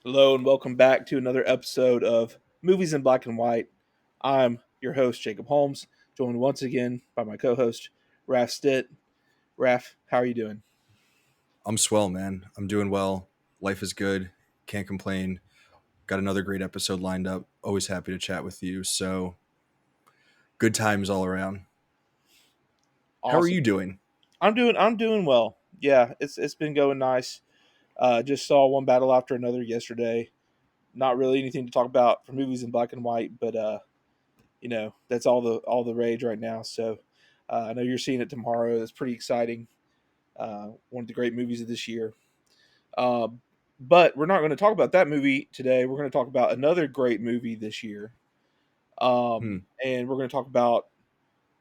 Hello and welcome back to another episode of Movies in Black and White. I'm your host, Jacob Holmes, joined once again by my co-host, Raf Stitt. Raf, how are you doing? I'm swell, man. I'm doing well. Life is good. Can't complain. Got another great episode lined up. Always happy to chat with you. So good times all around. How are Awesome. you doing? I'm doing well. Yeah, it's been going nice. Just saw one battle after another yesterday. Not really anything to talk about for movies in black and white, but that's all the rage right now. So I know you're seeing it tomorrow. That's pretty exciting. One of the great movies of this year. Uh, but we're not going to talk about that movie today. We're going to talk about another great movie this year. Hmm. And we're going to talk about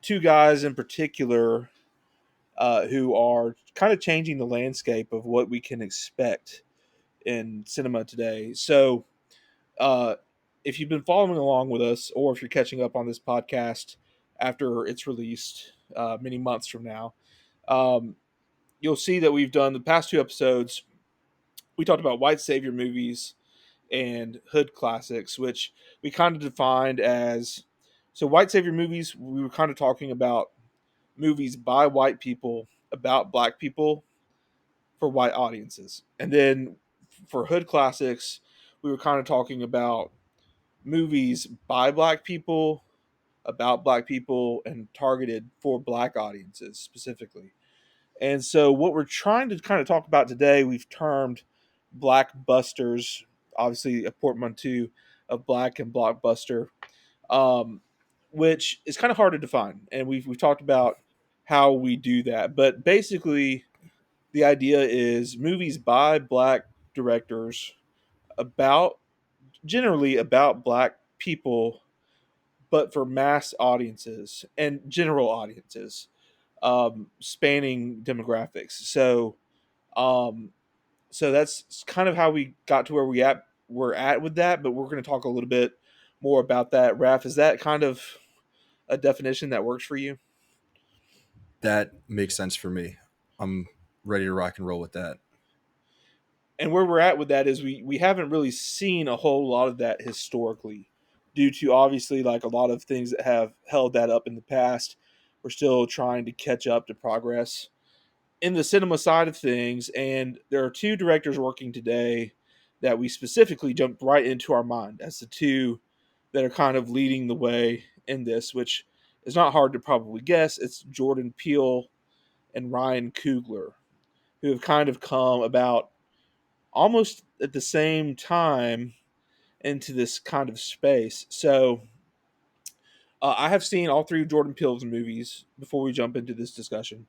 two guys in particular who are kind of changing the landscape of what we can expect in cinema today. So, uh, if you've been following along with us, or if you're catching up on this podcast after it's released many months from now, um, you'll see that we've done the past two episodes. We talked about white savior movies and hood classics, which we kind of defined as white savior movies. We were kind of talking about movies by white people about black people for white audiences, and then for hood classics, we were kind of talking about movies by black people about black people and targeted for black audiences specifically. And so, what we're trying to kind of talk about today, we've termed Blackbusters, obviously a portmanteau of black and blockbuster, um, which is kind of hard to define. And we've talked about how we do that. But basically, the idea is movies by black directors about generally about black people, but for mass audiences and general audiences, spanning demographics. Um, so that's kind of how we got to where we're at with that. But we're going to talk a little bit more about that. Raf, is that kind of a definition that works for you? That makes sense for me. I'm ready to rock and roll with that. And where we're at with that is we haven't really seen a whole lot of that historically, due to obviously like a lot of things that have held that up in the past. We're still trying to catch up to progress in the cinema side of things, and there are two directors working today that we specifically jumped right into our mind as the two that are kind of leading the way in this, which is not hard to probably guess. It's Jordan Peele and Ryan Coogler, who have kind of come about almost at the same time into this kind of space. So I have seen all three of Jordan Peele's movies before we jump into this discussion,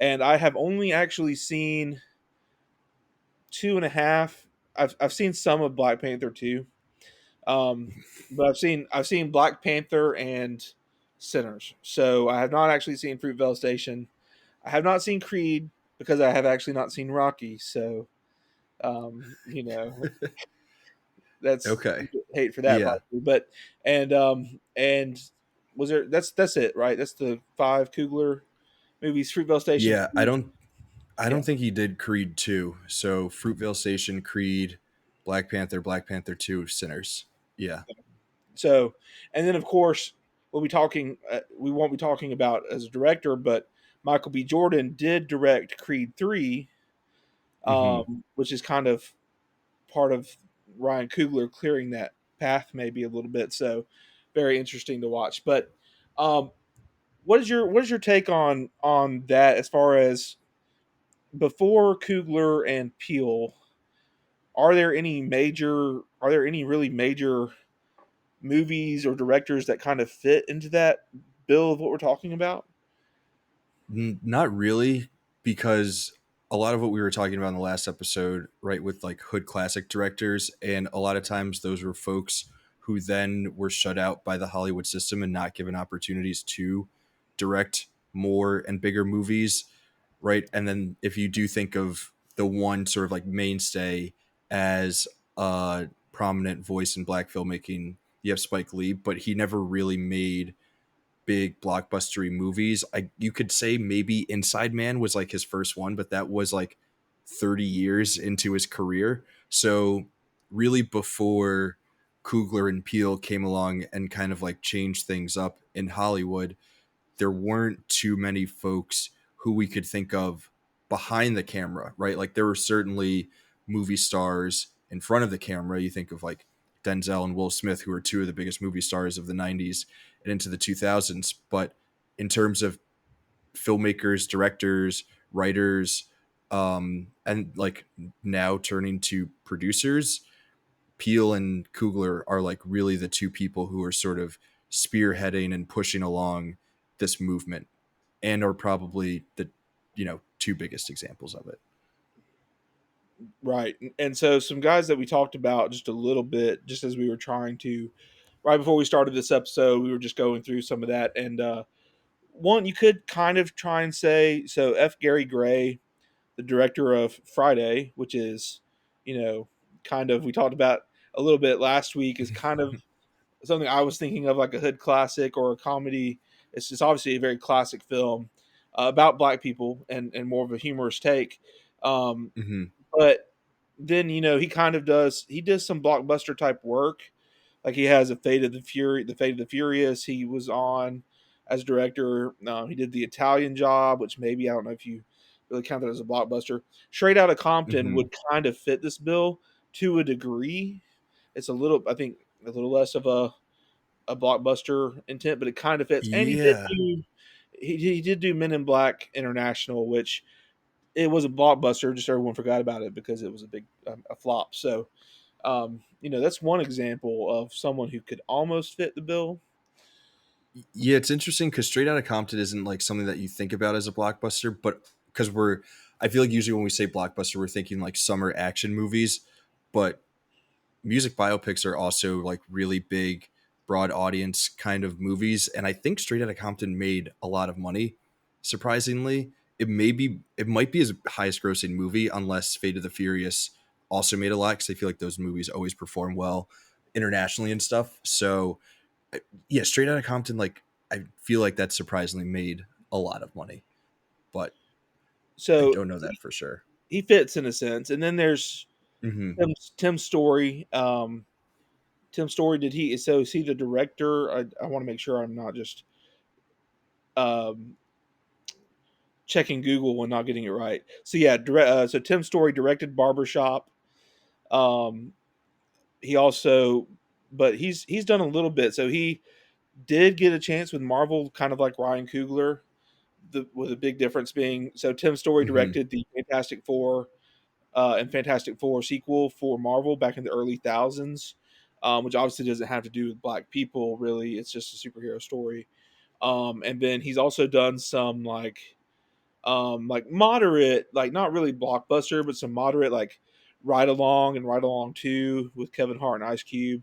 and I have only actually seen two and a half. I've seen some of Black Panther too, but I've seen Black Panther and Sinners. So I have not actually seen Fruitvale Station. I have not seen Creed because I have actually not seen Rocky. So you know that's Okay. hate for that Yeah. probably. But and was there that's it, right? That's the five Coogler movies. Fruitvale Station. Yeah. I Creed. don't I Yeah. don't think he did Creed 2. So Fruitvale Station, Creed, Black Panther 2, Sinners. Yeah. So, and then of course we'll be talking. We won't be talking about as a director, but Michael B. Jordan did direct Creed 3, Hmm. which is kind of part of Ryan Coogler clearing that path maybe a little bit. So, very interesting to watch. But um, what is your take on that as far as before Coogler and Peele? Are there any really major movies or directors that kind of fit into that bill of what we're talking about? Not really, because a lot of what we were talking about in the last episode, right, with like hood classic directors, and a lot of times those were folks who then were shut out by the Hollywood system and not given opportunities to direct more and bigger movies, right? And then if you do think of the one sort of like mainstay as a prominent voice in black filmmaking, you have Spike Lee, but he never really made big blockbustery movies. You could say maybe Inside Man was like his first one, but that was like 30 years into his career. So really before Coogler and Peele came along and kind of like changed things up in Hollywood, there weren't too many folks who we could think of behind the camera, right? Like there were certainly movie stars in front of the camera. You think of like Denzel and Will Smith, who are two of the biggest movie stars of the 90s and into the 2000s. But in terms of filmmakers, directors, writers, and like now turning to producers, Peele and Coogler are like really the two people who are sort of spearheading and pushing along this movement, and are probably the two biggest examples of it. Right. And so some guys that we talked about just a little bit, just as we were trying to, right before we started this episode, we were just going through some of that. And one, you could kind of try and say, so F. Gary Gray, the director of Friday, which is, kind of, we talked about a little bit last week, is kind of something I was thinking of like a hood classic or a comedy. It's just obviously a very classic film about black people and more of a humorous take. Um, Mm-hmm. but then he does some blockbuster type work. Like he has a the Fate of the Furious. He was on as director. He did the Italian Job, which maybe I don't know if you really count that as a blockbuster. Straight Outta Compton Mm-hmm. would kind of fit this bill to a degree. It's a little, I think, a little less of a blockbuster intent, but it kind of fits. And Yeah. he did do Men in Black International, which it was a blockbuster. Just everyone forgot about it because it was a big a flop. So that's one example of someone who could almost fit the bill. Yeah, it's interesting because Straight Outta Compton isn't like something that you think about as a blockbuster, but because I feel like usually when we say blockbuster, we're thinking like summer action movies, but music biopics are also like really big, broad audience kind of movies. And I think Straight Outta Compton made a lot of money. Surprisingly, it might be his highest grossing movie, unless Fate of the Furious also made a lot, because I feel like those movies always perform well internationally and stuff. So yeah, Straight Outta Compton, like I feel like that surprisingly made a lot of money, but I So don't know that for sure. he fits in a sense. And then there's Hmm. Tim Story. Tim Story, did he? So is he the director? I want to make sure I'm not just um, checking Google and not getting it right. So yeah, so Tim Story directed Barbershop. Um, he also, but he's done a little bit. So he did get a chance with Marvel, kind of like Ryan Coogler. With a big difference being, so Tim Story Hmm. directed the Fantastic Four and Fantastic Four sequel for Marvel back in the early thousands, which obviously doesn't have to do with black people really. It's just a superhero story. And then he's also done some like moderate, like not really blockbuster, but some moderate like Ride Along and Ride Along 2 with Kevin Hart and Ice Cube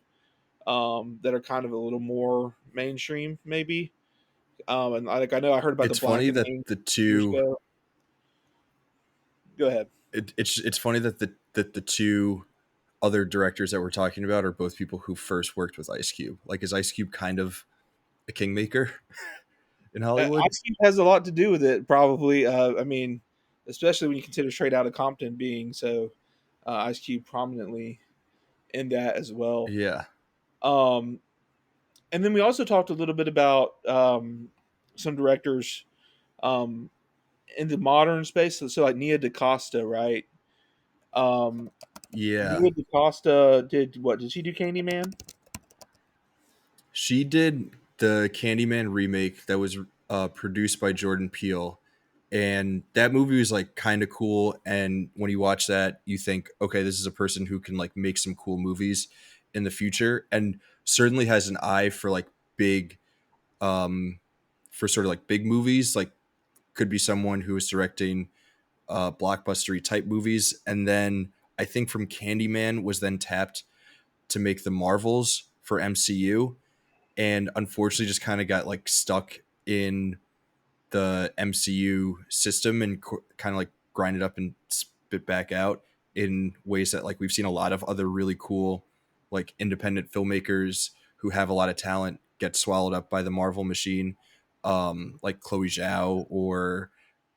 that are kind of a little more mainstream maybe. And I know I heard about the It's Black funny and that Ink the years two ago. Go ahead. it's funny that the two other directors that we're talking about are both people who first worked with Ice Cube. Like, is Ice Cube kind of a kingmaker in Hollywood? Ice Cube has a lot to do with it, probably. I mean, especially when you consider Straight Outta Compton being so Ice Cube prominently in that as well. Yeah. Um, and then we also talked a little bit about some directors um, in the modern space. So like Nia DaCosta, right? Um, Yeah. Nia DaCosta did what? Did she do Candyman? She did the Candyman remake that was produced by Jordan Peele. And that movie was like kind of cool. And when you watch that, you think, okay, this is a person who can like make some cool movies in the future, and certainly has an eye for like big, um, for sort of like big movies. Like, could be someone who is directing blockbustery type movies. And then I think from Candyman was then tapped to make the Marvels for MCU, and unfortunately just kind of got like stuck in the MCU system and kind of like grind it up and spit back out in ways that like we've seen a lot of other really cool like independent filmmakers who have a lot of talent get swallowed up by the Marvel machine, like Chloe Zhao or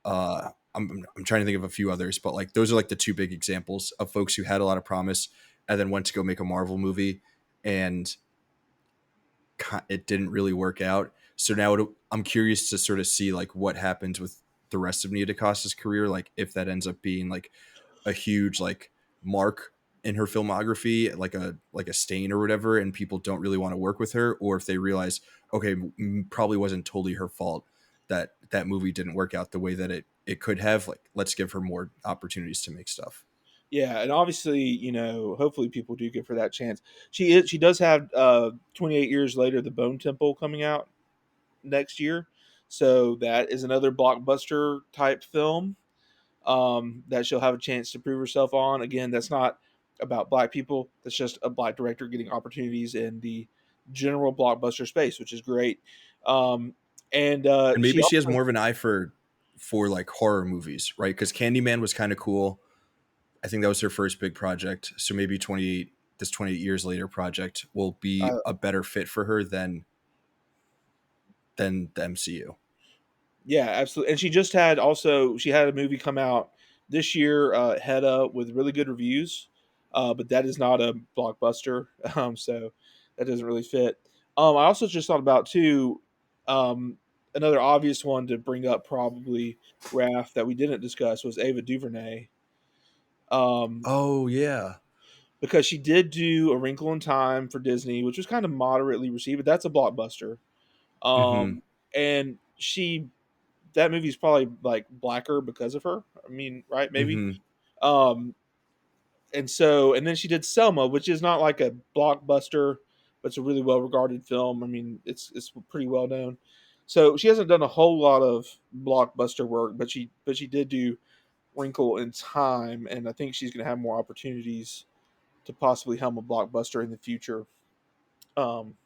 I'm trying to think of a few others, but like those are like the two big examples of folks who had a lot of promise and then went to go make a Marvel movie, and it didn't really work out. So now I'm curious to sort of see like what happens with the rest of Nia DaCosta's career, like if that ends up being like a huge like mark in her filmography, like a stain or whatever, and people don't really want to work with her, or if they realize, okay, probably wasn't totally her fault that that movie didn't work out the way that it could have. Like, let's give her more opportunities to make stuff. Yeah, and obviously, hopefully people do give her that chance. She does have 28 years later the Bone Temple coming out next year. So that is another blockbuster type film that she'll have a chance to prove herself on. Again, that's not about black people. That's just a black director getting opportunities in the general blockbuster space, which is great. Um, and And she maybe she has also, more of an eye for like horror movies, right? Because Candyman was kind of cool. I think that was her first big project. So maybe 28 years later project will be uh, a better fit for her than the MCU. yeah, absolutely. And she had a movie come out this year, Hedda, with really good reviews, but that is not a blockbuster, so that doesn't really fit. I also just thought about too, um, another obvious one to bring up, probably Raph, that we didn't discuss was Ava DuVernay, um, Oh yeah. because she did do A Wrinkle in Time for Disney, which was kind of moderately received, but that's a blockbuster. Mm-hmm. And that movie's probably like blacker because of her. I mean, right? Maybe. Mm-hmm. Um, and then she did Selma, which is not like a blockbuster, but it's a really well regarded film. I mean, it's pretty well known. So she hasn't done a whole lot of blockbuster work, but she did do Wrinkle in Time, and I think she's going to have more opportunities to possibly helm a blockbuster in the future. Um,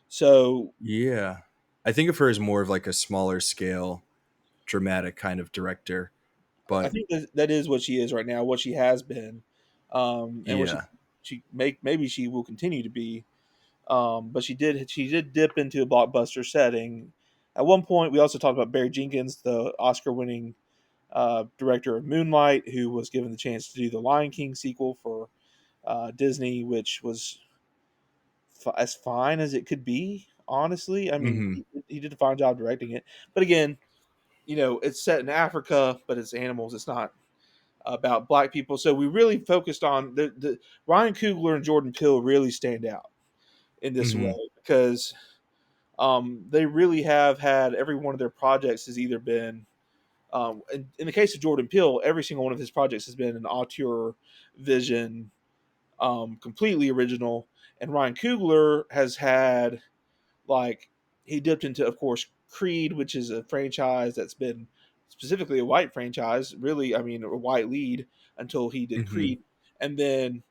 so Yeah. I think of her as more of like a smaller scale, dramatic kind of director. I But think that is what she is right now, what she has been, and what yeah. maybe she will continue to be. But she did dip into a blockbuster setting. At one point, we also talked about Barry Jenkins, the Oscar-winning director of Moonlight, who was given the chance to do the Lion King sequel for Disney, which was as fine as it could be. Honestly, I mean, Mm-hmm. he did a fine job directing it. But again, it's set in Africa, but it's animals. It's not about black people. So we really focused on the Ryan Coogler and Jordan Peele really stand out in this Mm-hmm. way because they really have had every one of their projects has either been in the case of Jordan Peele, every single one of his projects has been an auteur vision, completely original. And Ryan Coogler has had like he dipped into, of course, Creed, which is a franchise that's been specifically a white franchise. Really, I mean, a white lead until he did Mm-hmm. Creed, and then,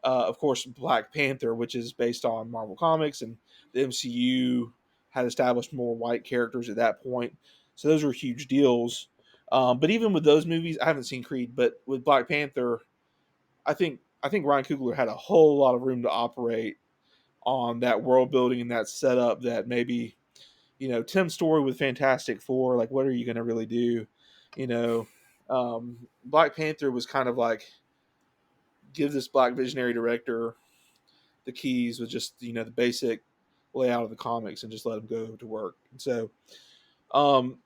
of course, Black Panther, which is based on Marvel Comics, and the MCU had established more white characters at that point. So those were huge deals. But even with those movies, I haven't seen Creed, but with Black Panther, I think Ryan Coogler had a whole lot of room to operate on that world building and that setup that maybe Tim's story with Fantastic Four, like what are you going to really do? You know, Black Panther was kind of like give this black visionary director the keys with just the basic layout of the comics and just let him go to work. And um,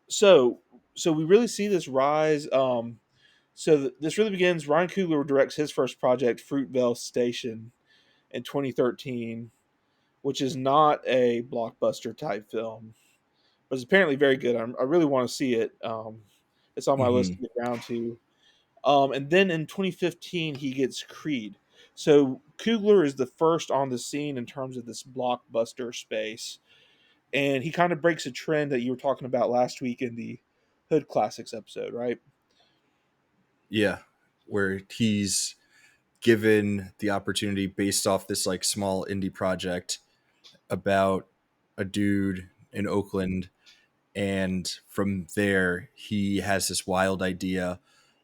so so we really see this rise. This really begins. Ryan Coogler directs his first project, Fruitvale Station, in 2013, which is not a blockbuster type film, but it's apparently very good. I really want to see it. It's on my list Mm-hmm. to get around to. And then in 2015, he gets Creed. So Coogler is the first on the scene in terms of this blockbuster space, and he kind of breaks a trend that you were talking about last week in the Hood Classics episode, right? Yeah. Where he's given the opportunity based off this like small indie project about a dude in Oakland, and from there he has this wild idea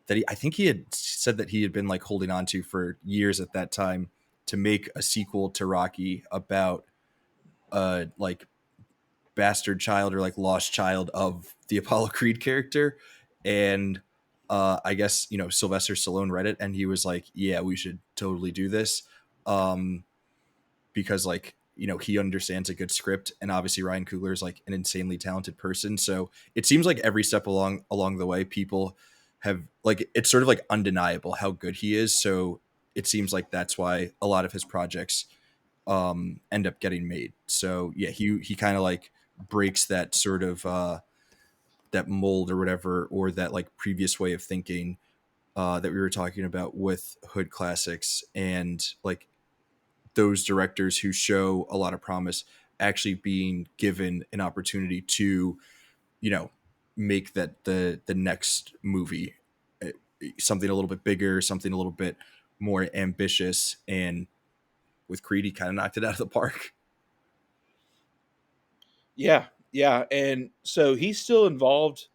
that I think he had said that he had been like holding on to for years at that time, to make a sequel to Rocky about like bastard child or like lost child of the Apollo Creed character. And I guess, Sylvester Stallone read it and he was like, yeah, we should totally do this. Um, because like, he understands a good script, and obviously Ryan Coogler is like an insanely talented person. So it seems like every step along the way, people have like, it's sort of like undeniable how good he is. So it seems like that's why a lot of his projects end up getting made. So yeah, he kind of like breaks that sort of that mold or whatever, or that like previous way of thinking that we were talking about with hood classics, and like those directors who show a lot of promise actually being given an opportunity to, you know, make that the next movie something a little bit bigger, something a little bit more ambitious. And with Creed, he kind of knocked it out of the park. Yeah, yeah, and so he's still involved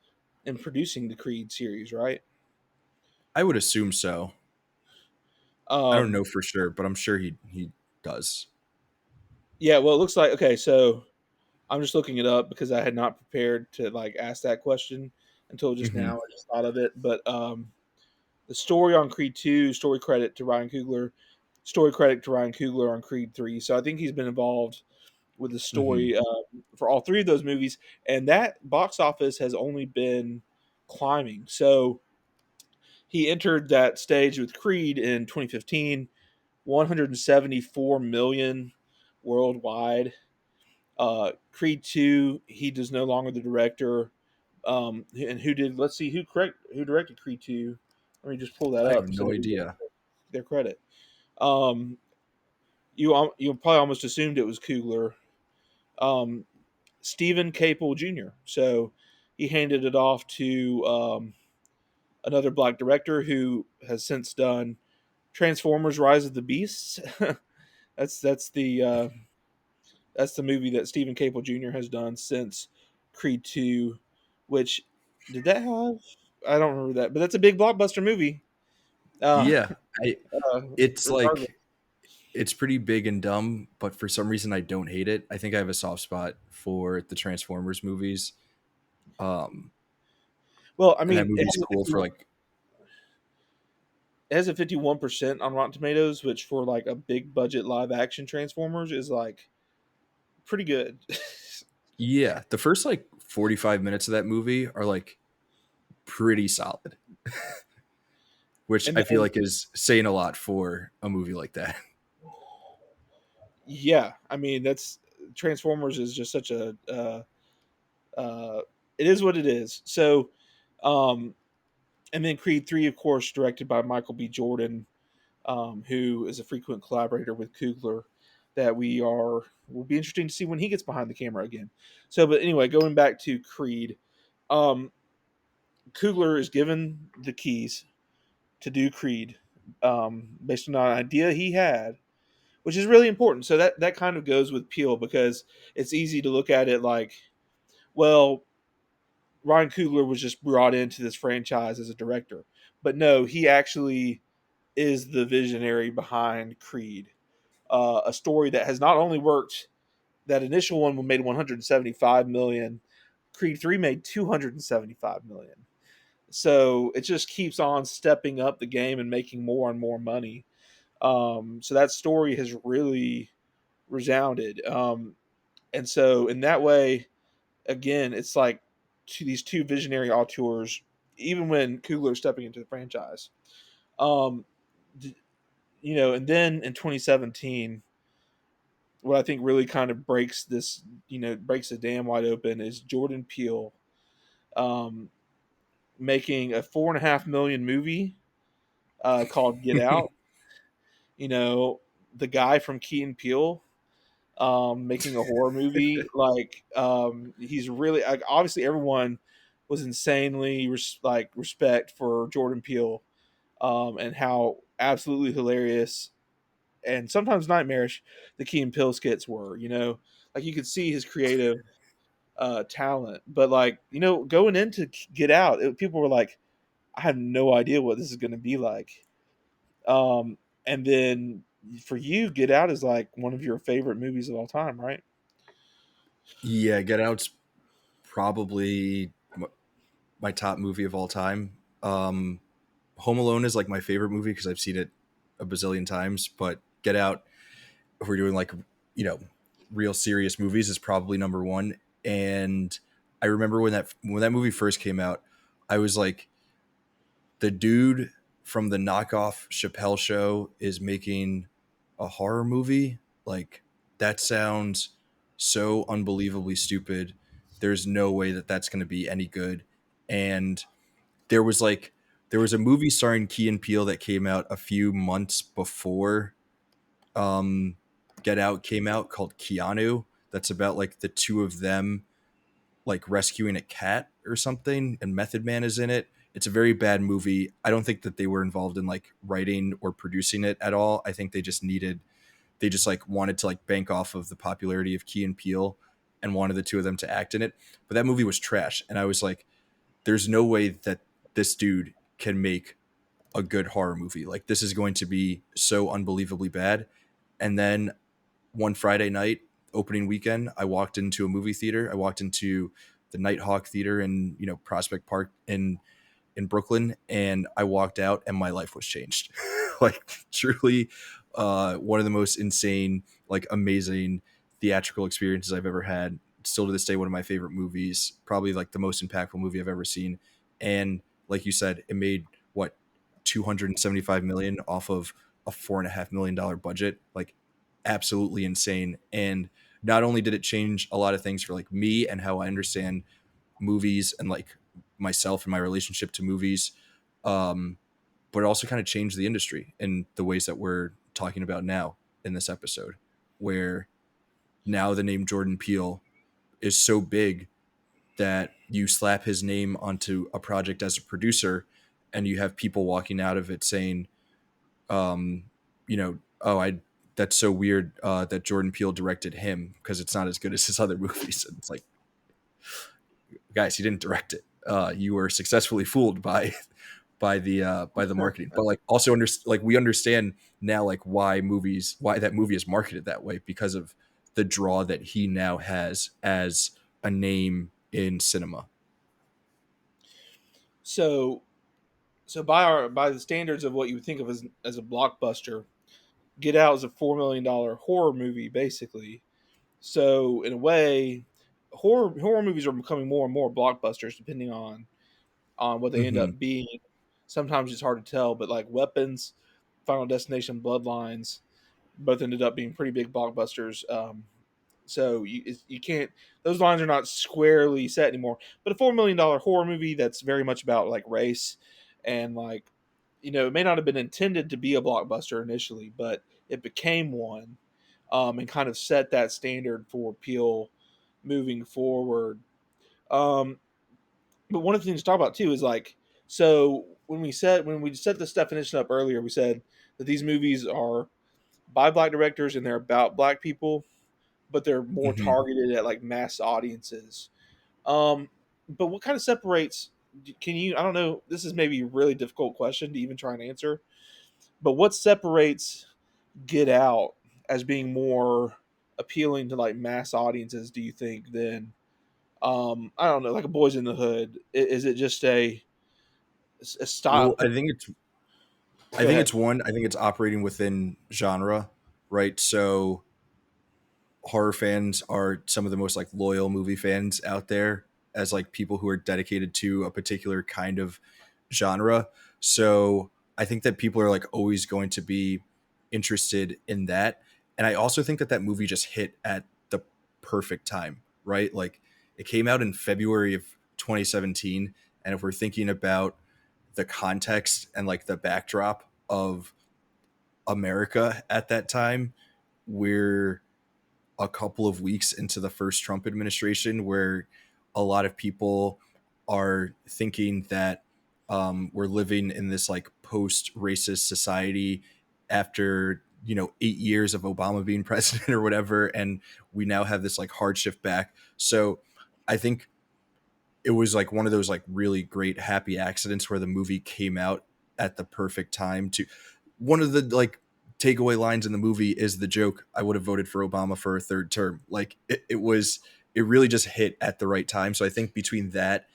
in producing the Creed series, right? I would assume so. I don't Um, know for sure, but I'm sure he does. yeah, well, it looks like okay. So I'm just looking it up because I had not prepared to like ask that question until just Hmm. now. I just thought of it, but the story on Creed 2, story credit to Ryan Coogler on Creed 3. So I think he's been involved with the Hmm. story for all three of those movies, and that box office has only been climbing. So he entered that stage with Creed in 2015, 174 million worldwide. Creed 2, he is no longer the director. And who did? Let's see who directed Creed 2. Let me just pull that I have up so no that we get idea. their credit. Um, you probably almost assumed it was Coogler. Um, Stephen Capel Jr. So he handed it off to another black director who has since done Transformers: Rise of the Beasts. that's that's the uh, that's the movie that Stephen Capel Jr. has done since Creed 2, which did that have? I don't remember that, but that's a big blockbuster movie. Uh, Yeah, it's Regardless. like, it's pretty big and dumb, but for some reason I don't hate it. I think I have a soft spot for the Transformers movies. Um, Well, I and that mean, movie's cool for like, it has a 51% on Rotten Tomatoes, which for like a big budget live action Transformers is like pretty good. yeah, the first like 45 minutes of that movie are like pretty solid, which And I feel then like is saying a lot for a movie like that. yeah, I mean that's Transformers is just such a it is what it is. So um and then Creed 3, of course, directed by Michael B. Jordan, who is a frequent collaborator with Coogler. That will be interesting to see when he gets behind the camera again. So, but anyway, going back to Creed, um, Coogler is given the keys to do Creed based on an idea he had, which is really important. So that kind of goes with Peele because it's easy to look at it like, well, Ryan Coogler was just brought into this franchise as a director, but no, he actually is the visionary behind Creed, a story that has not only worked. That initial one made 175 million. Creed 3 made 275 million. So it just keeps on stepping up the game and making more and more money. So that story has really resounded. And so in that way, again, it's like these two visionary auteurs, even when Coogler is stepping into the franchise. Um, and then in 2017, what I think really kind of breaks this, breaks the dam wide open is Jordan Peele um, making a 4.5 million movie called Get Out. You know, the guy from Key and Peele making a horror movie. Like, he's really like, obviously everyone was insanely respect for Jordan Peele and how absolutely hilarious and sometimes nightmarish the Key and Peele skits were. Like you could see his creative talent, but like going into Get Out, people were like, I have no idea what this is going to be like. Um, and then for you, Get Out is like one of your favorite movies of all time, right? Yeah, Get Out's probably my top movie of all time. Um, Home Alone is like my favorite movie because I've seen it a bazillion times. But Get Out, if we're doing like, you know, real serious movies, is probably number one. And I remember when that movie first came out, I was like, the dude from the knockoff Chappelle show is making a horror movie. Like, that sounds so unbelievably stupid. There's no way that that's going to be any good. And there was like there was a movie starring Key and Peele that came out a few months before um, Get Out came out, called Keanu. That's about like the two of them like rescuing a cat or something, and Method Man is in it. It's a very bad movie. I don't think that they were involved in like writing or producing it at all. I think they just like wanted to like bank off of the popularity of Key and Peele and wanted the two of them to act in it. But that movie was trash, and I was like, there's no way that this dude can make a good horror movie. Like, this is going to be so unbelievably bad. And then one Friday night, opening weekend, I walked into a movie theater. I walked into the Nighthawk Theater in, you know, Prospect Park in Brooklyn, and I walked out and my life was changed. Like, truly one of the most insane, like amazing theatrical experiences I've ever had. Still to this day, one of my favorite movies, probably like the most impactful movie I've ever seen. And like you said, it made what, 275 million off of a $4.5 million budget. Like, absolutely insane. And not only did it change a lot of things for like me and how I understand movies and like myself and my relationship to movies, um, but it also kind of changed the industry in the ways that we're talking about now in this episode, where now the name Jordan Peele is so big that you slap his name onto a project as a producer and you have people walking out of it saying, um, you know, oh, I that's so weird that Jordan Peele directed him because it's not as good as his other movies. And it's like, guys, he didn't direct it. You were successfully fooled by the marketing, but like also like we understand now like why that movie is marketed that way, because of the draw that he now has as a name in cinema. So by the standards of what you would think of as a blockbuster, Get Out is a $4 million horror movie, basically. So in a way, horror movies are becoming more and more blockbusters, depending on what they end Mm-hmm. up being. Sometimes it's hard to tell, but like Weapons, Final Destination, Bloodlines, both ended up being pretty big blockbusters. So you can't; those lines are not squarely set anymore. But a $4 million horror movie that's very much about like race and like, it may not have been intended to be a blockbuster initially, but it became one, and kind of set that standard for Peel moving forward. Um, but one of the things to talk about too is like, so when we set this definition up earlier, we said that these movies are by black directors and they're about black people, but they're more Mm-hmm. targeted at like mass audiences. Um, but what kind of separates? Can you? I don't know. This is maybe a really difficult question to even try and answer. But what separates Get Out as being more appealing to like mass audiences? Do you think than I don't know, like a Boys in the Hood? Is it just a style? Well, I Go think ahead. it's one. I think it's operating within genre, right? So horror fans are some of the most like loyal movie fans out there, as like people who are dedicated to a particular kind of genre. So I think that people are like always going to be interested in that. And I also think that that movie just hit at the perfect time, right? Like, it came out in February of 2017. And if we're thinking about the context and like the backdrop of America at that time, we're a couple of weeks into the first Trump administration, where a lot of people are thinking that we're living in this like post racist society after, you know, 8 years of Obama being president or whatever, and we now have this like hard shift back. So I think it was like one of those like really great happy accidents where the movie came out at the perfect time. To one of the like takeaway lines in the movie is the joke, I would have voted for Obama for a third term. Like, it really just hit at the right time. So I think between that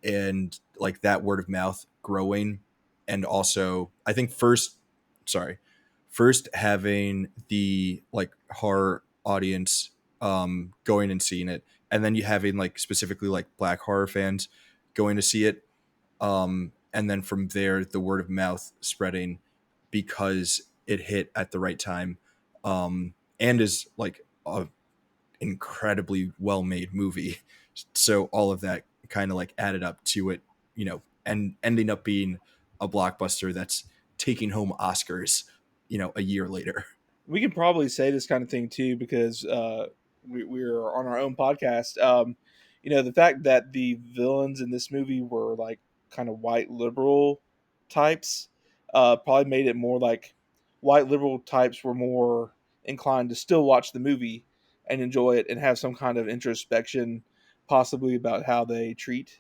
and like that word of mouth growing, and also I think sorry first having the like horror audience going and seeing it, and then you having like specifically like black horror fans going to see it, and then from there the word of mouth spreading because it hit at the right time, and is like a incredibly well made movie. So all of that kind of like added up to it, and ending up being a blockbuster that's taking home Oscars, a year later. We can probably say this kind of thing too because we're on our own podcast. The fact that the villains in this movie were like kind of white liberal types probably made it more like white liberal types were more inclined to still watch the movie and enjoy it and have some kind of introspection, possibly about how they treat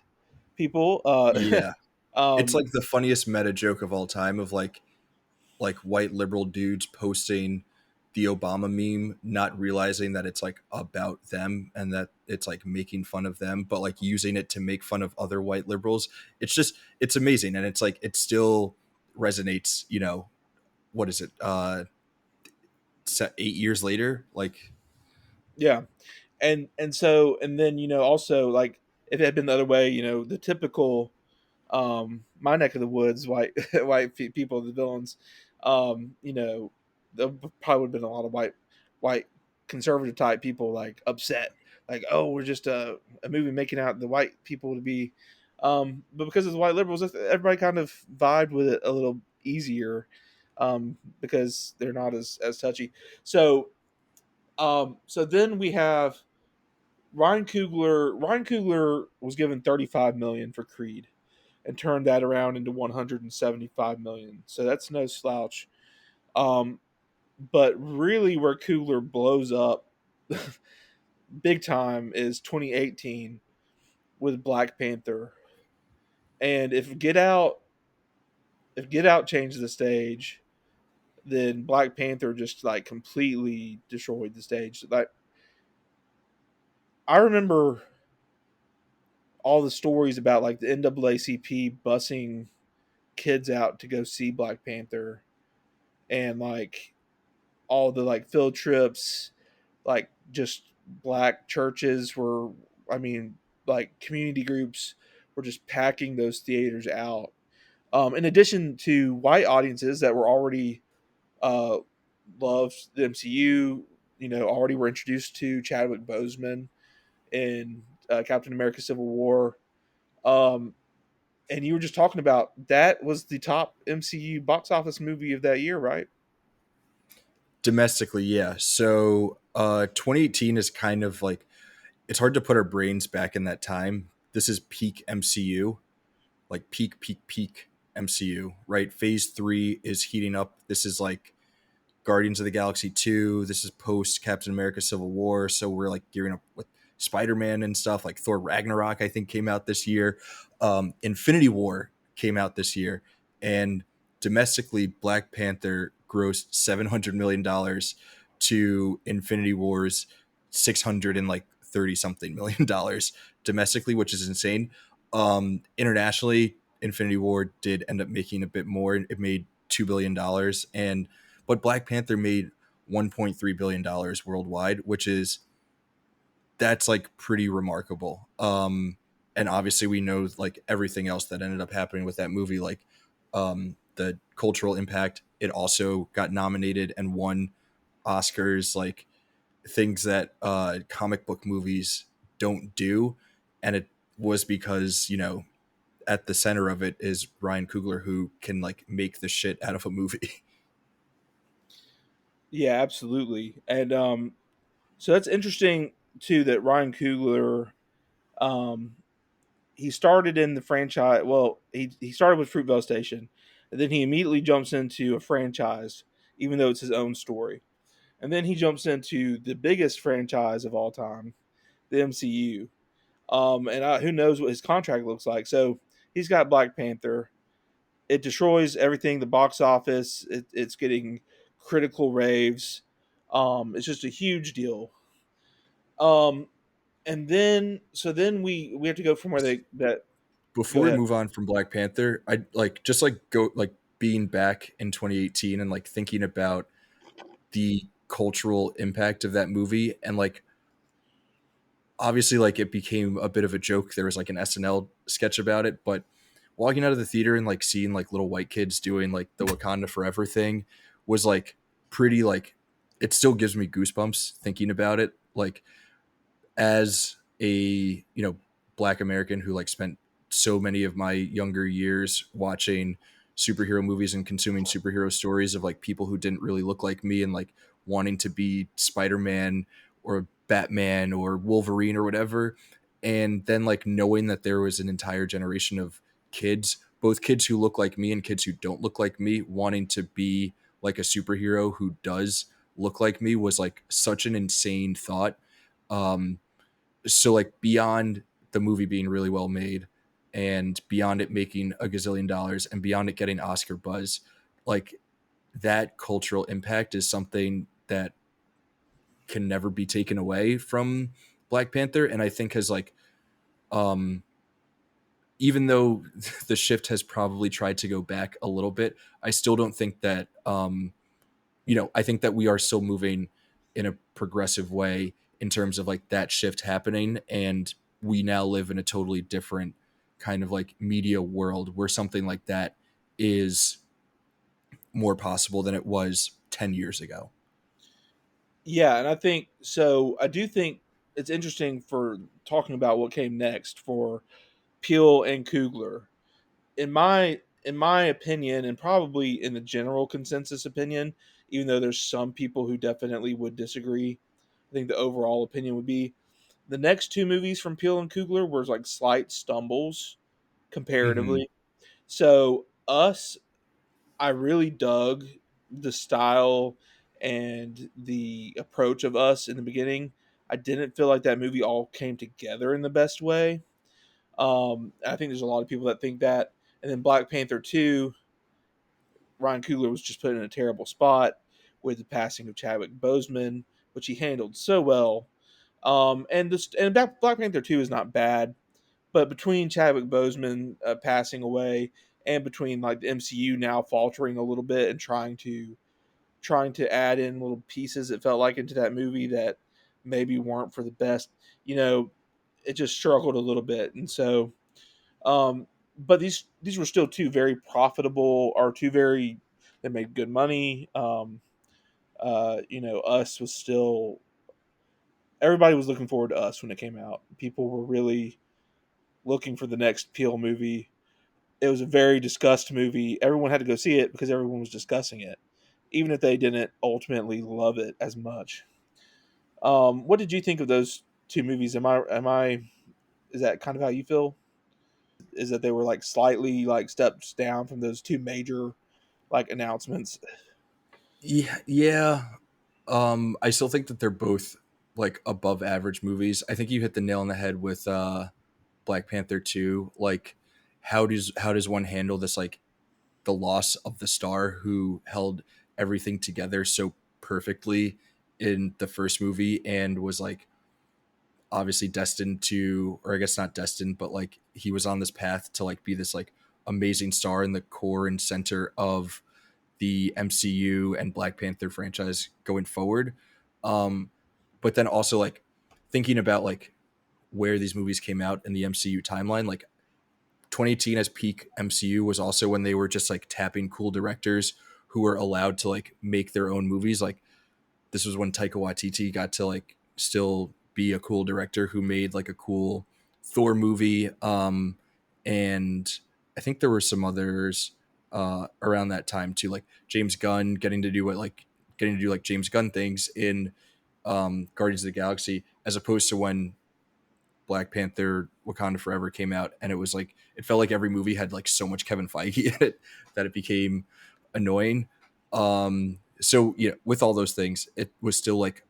people. Yeah. It's like Um, the funniest meta joke of all time of like white liberal dudes posting the Obama meme, not realizing that it's like about them and that it's like making fun of them, but like using it to make fun of other white liberals. It's amazing. And it's like, it still resonates, what is it? 8 years later. Like, yeah, and then also like if it had been the other way, the typical my neck of the woods white people, the villains, there probably would have been a lot of white conservative type people like upset, like, oh, we're just a movie making out the white people to be, but because it's white liberals, everybody kind of vibed with it a little easier, because they're not as touchy. So then we have Ryan Coogler. Ryan Coogler was given 35 million for Creed and turned that around into 175 million. So that's no slouch. Um, but really, where Coogler blows up big time is 2018 with Black Panther. And if Get Out changed the stage, then Black Panther just like completely destroyed the stage. Like, I remember all the stories about like the NAACP busing kids out to go see Black Panther, and like all the like field trips, like just black churches were, I mean, like community groups were just packing those theaters out. In addition to white audiences that were already uh, loved the MCU, already were introduced to Chadwick Boseman in Captain America: Civil War. Um, and you were just talking about that was the top MCU box office movie of that year, right? domestically, yeah. So 2018 is kind of like, it's hard to put our brains back in that time. This is peak MCU, like peak MCU, right? Phase 3 is heating up. This is like Guardians of the Galaxy 2. This is post Captain America Civil War. So we're like gearing up with Spider-Man and stuff. Like Thor Ragnarok, I think, came out this year. Infinity War came out this year. And domestically, Black Panther grossed $700 million to Infinity War's 600 and like 30 something $1 million domestically, which is insane. Internationally, Infinity War did end up making a bit more. It made $2 billion, and but Black Panther made $1.3 billion worldwide, which is, that's like pretty remarkable. And obviously we know like everything else that ended up happening with that movie, like the cultural impact. It also got nominated and won Oscars, like things that comic book movies don't do. And it was because, at the center of it is Ryan Coogler, who can like make the shit out of a movie. Yeah, absolutely. And so that's interesting too that Ryan Coogler, um, he started in the franchise. Well, he started with Fruitvale Station, and then he immediately jumps into a franchise, even though it's his own story. And then he jumps into the biggest franchise of all time, the MCU. Who knows what his contract looks like? So he's got Black Panther. It destroys everything. The box office. It's getting critical raves. It's just a huge deal. Um, and then we have to go from where they that. Go before we ahead. move on from Black Panther, I like just like go like being back in 2018 and like thinking about the cultural impact of that movie, and like obviously like it became a bit of a joke. There was like an SNL sketch about it, but walking out of the theater and like seeing like little white kids doing like the Wakanda Forever thing was like pretty like it still gives me goosebumps thinking about it. Like as a black American who like spent so many of my younger years watching superhero movies and consuming superhero stories of like people who didn't really look like me and like wanting to be Spider-Man or Batman or Wolverine or whatever, and then like knowing that there was an entire generation of kids, both kids who look like me and kids who don't look like me, wanting to be like a superhero who does look like me was like such an insane thought. So like beyond the movie being really well made and beyond it making a gazillion dollars and beyond it getting Oscar buzz, like that cultural impact is something that can never be taken away from Black Panther, and I think has like um even though the shift has probably tried to go back a little bit, I still don't think that I think that we are still moving in a progressive way in terms of like that shift happening. And we now live in a totally different kind of like media world where something like that is more possible than it was 10 years ago. Yeah, and I think so. I do think it's interesting for talking about what came next for Peele and Coogler. In my opinion, and probably in the general consensus opinion, even though there's some people who definitely would disagree, I think the overall opinion would be the next two movies from Peele and Coogler were like slight stumbles Mm-hmm. comparatively. So Us, I really dug the style and the approach of Us in the beginning. I didn't feel like that movie all came together in the best way. I think there's a lot of people that think that. And then Black Panther 2, Ryan Coogler was just put in a terrible spot with the passing of Chadwick Boseman, which he handled so well. Black Panther 2 is not bad, but between Chadwick Boseman passing away and between like the MCU now faltering a little bit and trying to add in little pieces it felt like into that movie that maybe weren't for the best, you know, it just struggled a little bit. And so but these were still two very profitable or two very they made good money. Us was still everybody was looking forward to Us when it came out. People were really looking for the next Peel movie. It was a very discussed movie. Everyone had to go see it because everyone was discussing it, even if they didn't ultimately love it as much. What did you think of those two movies? Am I is that kind of how you feel? Is that they were like slightly like steps down from those two major like announcements? Yeah, yeah. I still think that they're both like above average movies. I think you hit the nail on the head with Black Panther 2. Like how does one handle this like the loss of the star who held everything together so perfectly in the first movie and was like obviously destined to, or I guess not destined, but like he was on this path to like be this like amazing star in the core and center of the MCU and Black Panther franchise going forward. Um, but then also like thinking about like where these movies came out in the MCU timeline, like 2018 as peak MCU was also when they were just like tapping cool directors who were allowed to like make their own movies. Like this was when Taika Waititi got to like still be a cool director who made like a cool Thor movie. And I think there were some others around that time too, like James Gunn getting to do like James Gunn things in Guardians of the Galaxy, as opposed to when Black Panther Wakanda Forever came out, and it was like it felt like every movie had like so much Kevin Feige in it that it became annoying. So yeah, with all those things, it was still like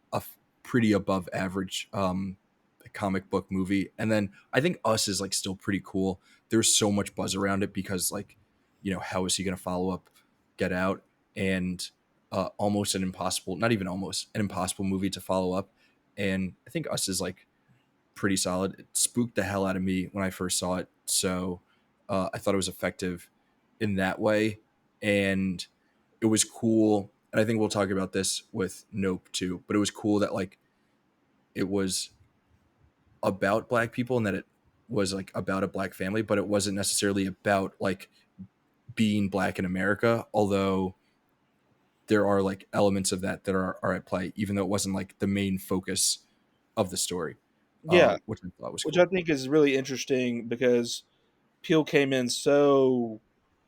pretty above average comic book movie. And then I think Us is like still pretty cool. There's so much buzz around it because like how is he going to follow up Get Out, and almost an impossible, not even almost an impossible movie to follow up. And I think Us is like pretty solid. It spooked the hell out of me when I first saw it. So I thought it was effective in that way, and it was cool. And I think we'll talk about this with Nope too. But it was cool that like it was about black people and that it was like about a black family, but it wasn't necessarily about like being black in America. Although there are like elements of that that are at play, even though it wasn't like the main focus of the story, Yeah, which I thought was which I cool. think is really interesting because Peel came in so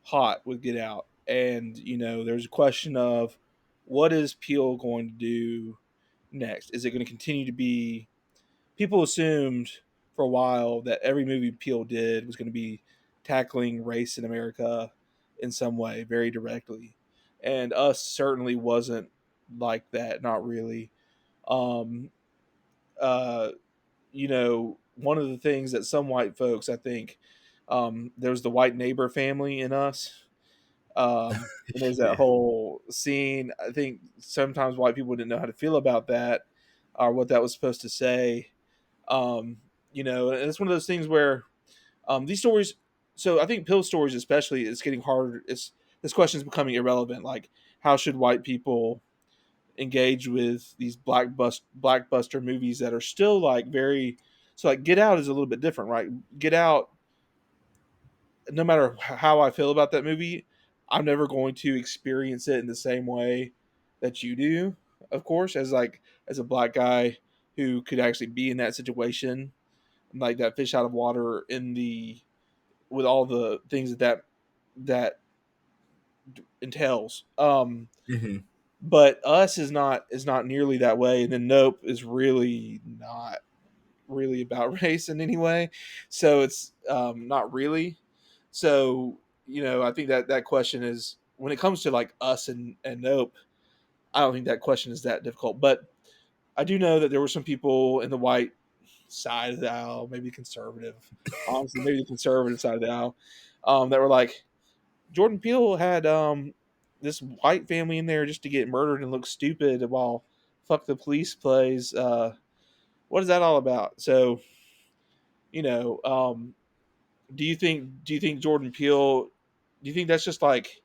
hot with Get Out, and there's a question of what is Peel going to do next? Is it going to continue to be? People assumed for a while that every movie Peel did was going to be tackling race in America in some way, very directly, and Us certainly wasn't like that. Not really. Um, uh, one of the things that some white folks, I think, there was the white neighbor family in Us. And there's that Yeah. whole scene. I think sometimes white people didn't know how to feel about that or what that was supposed to say. Um, and it's one of those things where these stories. So I think Pill stories, especially, it's getting harder. This question is becoming irrelevant. Like, how should white people engage with these blackbuster movies that are still like very so like Get Out is a little bit different, right? Get Out, no matter how I feel about that movie, I'm never going to experience it in the same way that you do, of course, as a black guy who could actually be in that situation, like that fish out of water in the with all the things that entails. Hmm. But Us is not nearly that way, and then Nope is really not really about race in any way. So it's not really. So I think that question is when it comes to like Us and Nope. I don't think that question is that difficult, but I do know that there were some people in the white side of the aisle, maybe conservative, honestly, maybe the conservative side of the aisle, that were like Jordan Peele had this white family in there just to get murdered and look stupid while "Fuck the Police" plays. What is that all about? So you know, do you think Jordan Peele? Do you think that's just like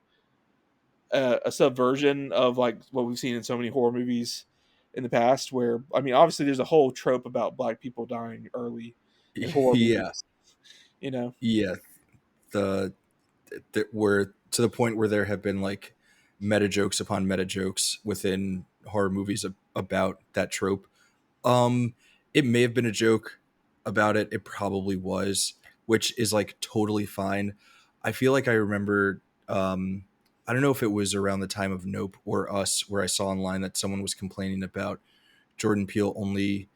a subversion of like what we've seen in so many horror movies in the past? Where I mean, obviously, there's a whole trope about black people dying early in horror Yeah, movies. You know, yeah. The that were to the point where there have been like meta jokes upon meta jokes within horror movies about that trope. Um, it may have been a joke about it. It probably was, which is like totally fine. I feel like I remember. I don't know if it was around the time of Nope or Us, where I saw online that someone was complaining about Jordan Peele only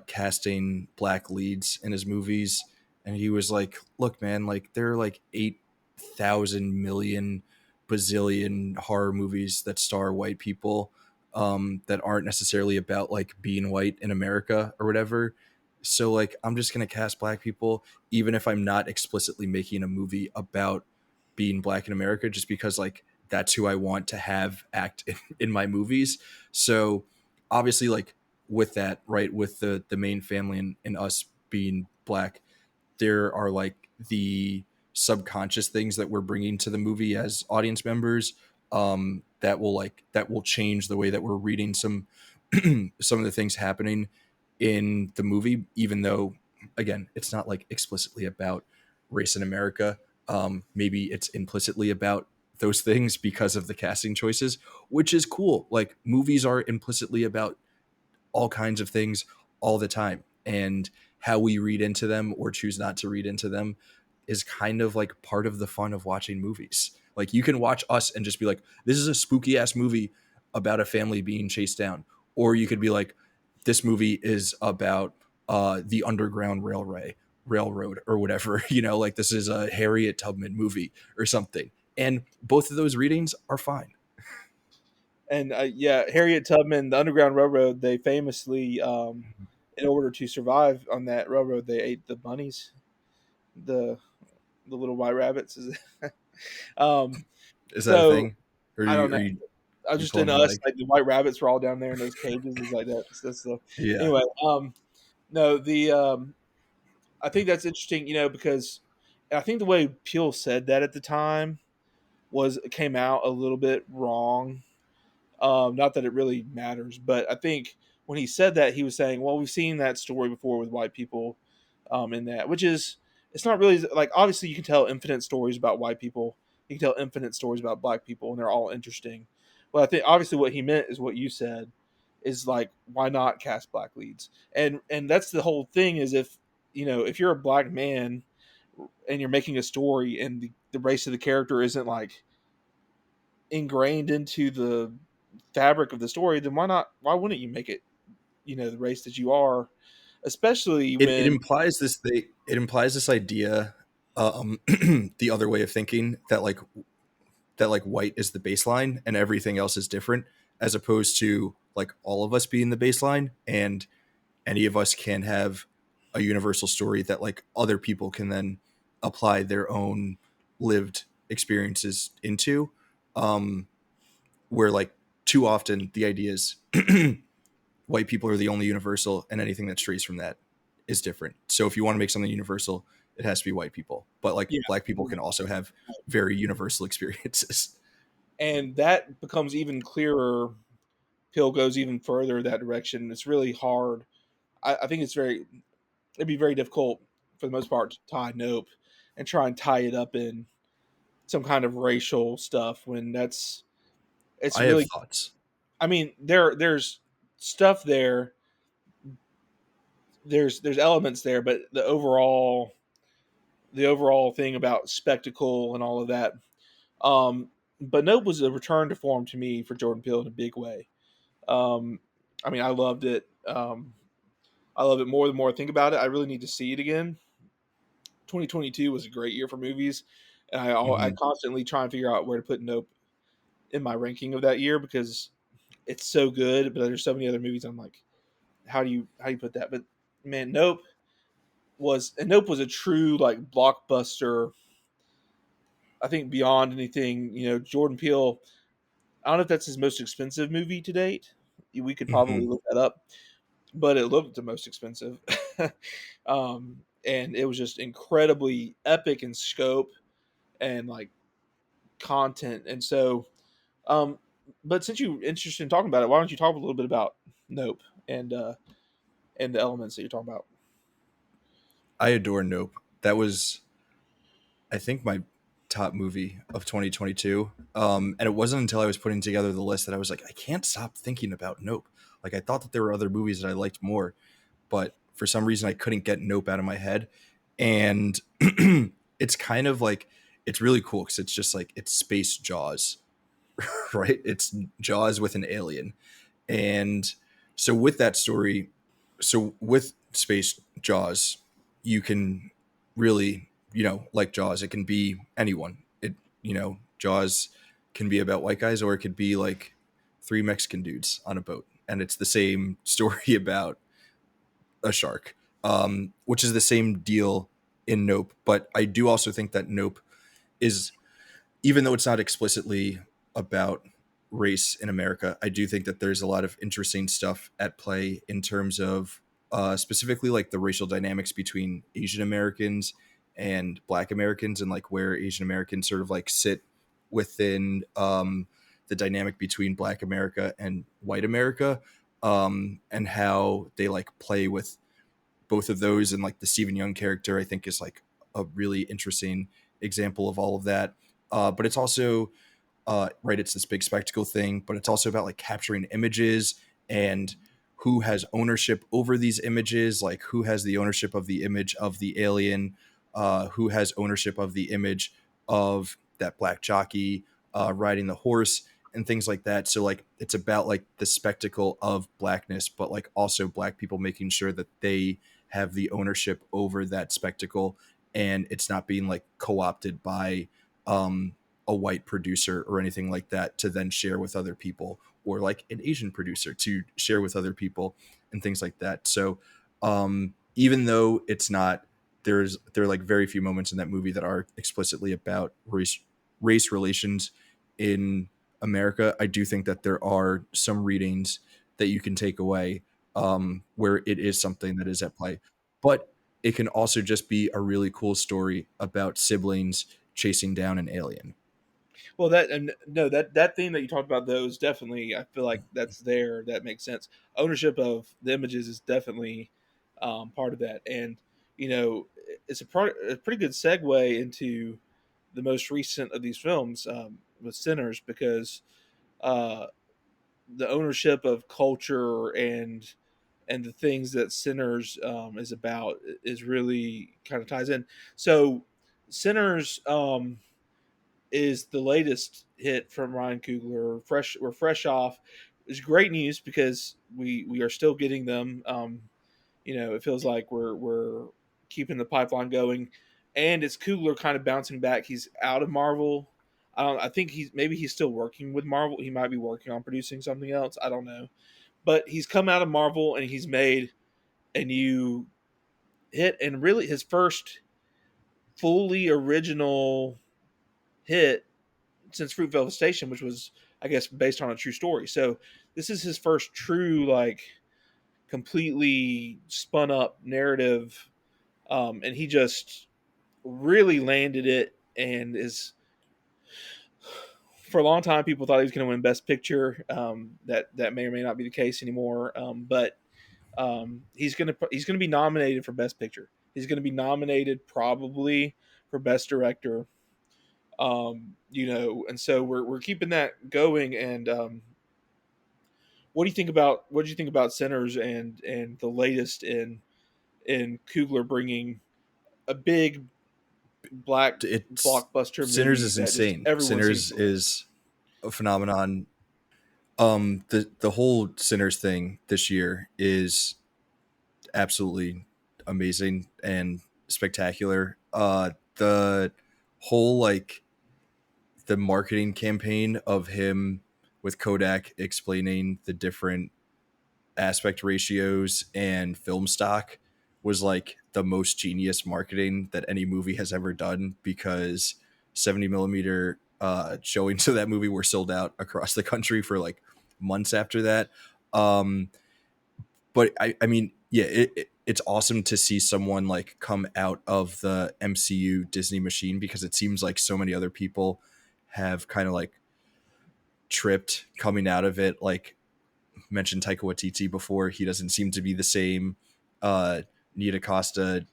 casting black leads in his movies, and he was like, "Look, man, like there are like 8,000 million bazillion horror movies that star white people that aren't necessarily about like being white in America or whatever. So like, I'm just gonna cast black people, even if I'm not explicitly making a movie about being black in America, just because like that's who I want to have act in my movies. So obviously, like with that, right, with the main family and us being black, there are like the subconscious things that we're bringing to the movie as audience members, that will change the way that we're reading some of the things happening in the movie, even though again it's not like explicitly about race in America. Maybe it's implicitly about those things because of the casting choices, which is cool. Like movies are implicitly about all kinds of things all the time. And how we read into them or choose not to read into them is kind of like part of the fun of watching movies. Like you can watch Us and just be like, this is a spooky ass movie about a family being chased down. Or you could be like, this movie is about the Underground Railroad or whatever, like this is a Harriet Tubman movie or something. And both of those readings are fine. and yeah, Harriet Tubman, the Underground Railroad, they famously, in order to survive on that railroad, they ate the bunnies, the the little white rabbits. um, Is that a so thing? Or I don't are know. you, I was you just pulling in my Us, leg? like the white rabbits were all down there in those cages. It's like that. That's the Yeah. anyway. No, the I think that's interesting. Because I think the way Peele said that at the time was came out a little bit wrong. Not that it really matters, but I think when he said that, he was saying, "Well, we've seen that story before with white people, in that, which is it's not really like obviously you can tell infinite stories about white people, you can tell infinite stories about black people, and they're all interesting. But I think obviously what he meant is what you said, is like why not cast black leads, and that's the whole thing is if you're a black man and you're making a story and the race of the character isn't like ingrained into the fabric of the story, then why wouldn't you make it, the race that you are, especially It when implies it implies this idea, the other way of thinking, that like white is the baseline and everything else is different, as opposed to like all of us being the baseline and any of us can have a universal story that like other people can then apply their own lived experiences into. um where like too often the idea is white people are the only universal and anything that strays from that is different. So if you want to make something universal, it has to be white people, but like yeah, black people can also have very universal experiences. and that becomes even clearer. Pill goes even further that direction. It's really hard. I think it'd be very difficult for the most part to tie Nope and try and tie it up in some kind of racial stuff when it's I have really. thoughts. I mean, there's stuff there. There's elements there, but the overall thing about spectacle and all of that. Um, but Nope was a return to form to me for Jordan Peele in a big way. Um, I mean, I loved it. I love it more the more I think about it. I really need to see it again. 2022 was a great year for movies, and I Hmm. constantly try and figure out where to put Nope in my ranking of that year because it's so good. But there's so many other movies. I'm like, how do you put that? But man, Nope was a true like blockbuster. I think beyond anything, Jordan Peele. I don't know if that's his most expensive movie to date. We could Hmm. probably look that up, but it looked the most expensive. And it was just incredibly epic in scope and like content. And so, um, but since you're interested in talking about it, why don't you talk a little bit about Nope and uh, and the elements that you're talking about? I adore Nope. That was, I think, my top movie of 2022. And it wasn't until I was putting together the list that I was like, I can't stop thinking about Nope. Like I thought that there were other movies that I liked more, but for some reason I couldn't get Nope out of my head. And it's kind of like it's really cool because it's just like it's space Jaws, right? It's Jaws with an alien. And so with that story, so with space Jaws, you can really, like Jaws, it can be anyone. Jaws can be about white guys or it could be like three Mexican dudes on a boat. And it's the same story about a shark, which is the same deal in Nope. But I do also think that Nope is, even though it's not explicitly about race in America, I do think that there's a lot of interesting stuff at play in terms of specifically like the racial dynamics between Asian Americans and Black Americans, and like where Asian Americans sort of like sit within the dynamic between Black America and white America, and how they like play with both of those. And like the Stephen Young character, I think, is like a really interesting example of all of that. But it's also right, it's this big spectacle thing, but it's also about like capturing images and who has ownership over these images, like who has the ownership of the image of the alien, who has ownership of the image of that black jockey riding the horse, and things like that. So like it's about like the spectacle of blackness, but like also black people making sure that they have the ownership over that spectacle, and it's not being like co-opted by a white producer or anything like that to then share with other people, or like an Asian producer to share with other people, and things like that. So even though it's not, there are like very few moments in that movie that are explicitly about race relations in America. I do think that there are some readings that you can take away where it is something that is at play. But it can also just be a really cool story about siblings chasing down an alien. Well, that and no, that theme that you talked about, though, is definitely, I feel like that's there. That makes sense. Ownership of the images is definitely part of that, and it's a pretty good segue into the most recent of these films, with Sinners, because uh, the ownership of culture and the things that Sinners is about is really kind of ties in. So Sinners. Is the latest hit from Ryan Coogler. We're fresh off. It's great news because we are still getting them. It feels like we're keeping the pipeline going, and it's Coogler kind of bouncing back. He's out of Marvel. I think he's still working with Marvel. He might be working on producing something else. I don't know, but he's come out of Marvel and he's made a new hit, and really his first fully original hit since Fruitvale Station, which was, I guess, based on a true story. So this is his first true, like, completely spun up narrative, and he just really landed it. And is For a long time, people thought he was going to win Best Picture. That may or may not be the case anymore. But he's gonna be nominated for Best Picture. He's gonna be nominated probably for Best Director. And so we're keeping that going. And what do you think about Sinners and the latest in Coogler bringing a big black It's blockbuster Sinners movie is that just insane. everyone seems Sinners to love? is a phenomenon. The whole Sinners thing this year is absolutely amazing and spectacular. The whole like the marketing campaign of him with Kodak explaining the different aspect ratios and film stock was like the most genius marketing that any movie has ever done, because 70 millimeter showings of that movie were sold out across the country for like months after that. Um, but I mean, yeah, it's awesome to see someone like come out of the MCU Disney machine, because it seems like so many other people have kind of like tripped coming out of it. Like mentioned Taika Waititi before, he doesn't seem to be the same. Nia Costa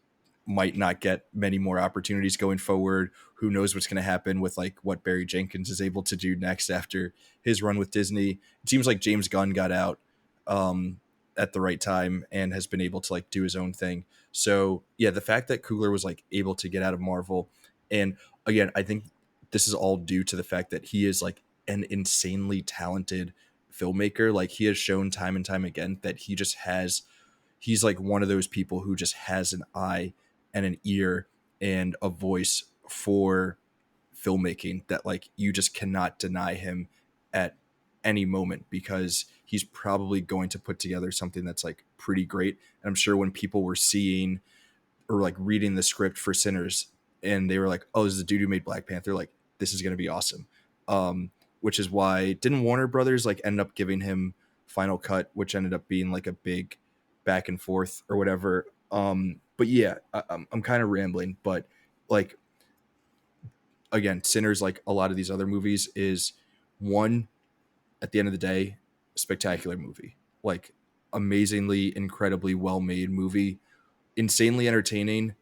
might not get many more opportunities going forward. Who knows what's going to happen with like what Barry Jenkins is able to do next after his run with Disney. It seems like James Gunn got out um, at the right time and has been able to like do his own thing. So yeah, the fact that Coogler was like able to get out of Marvel, and again, I think this is all due to the fact that he is like an insanely talented filmmaker. Like he has shown time and time again that he's like one of those people who just has an eye and an ear and a voice for filmmaking that like you just cannot deny him at any moment, because he's probably going to put together something that's like pretty great. And I'm sure when people were seeing or like reading the script for Sinners and they were like, "Oh, this is the dude who made Black Panther. Like, this is gonna be awesome." Which is why didn't Warner Brothers like end up giving him final cut, which ended up being like a big back and forth or whatever. But yeah, I'm kind of rambling, but like again, Sinners, like a lot of these other movies, is one at the end of the day, spectacular movie, like amazingly, incredibly well made movie, insanely entertaining,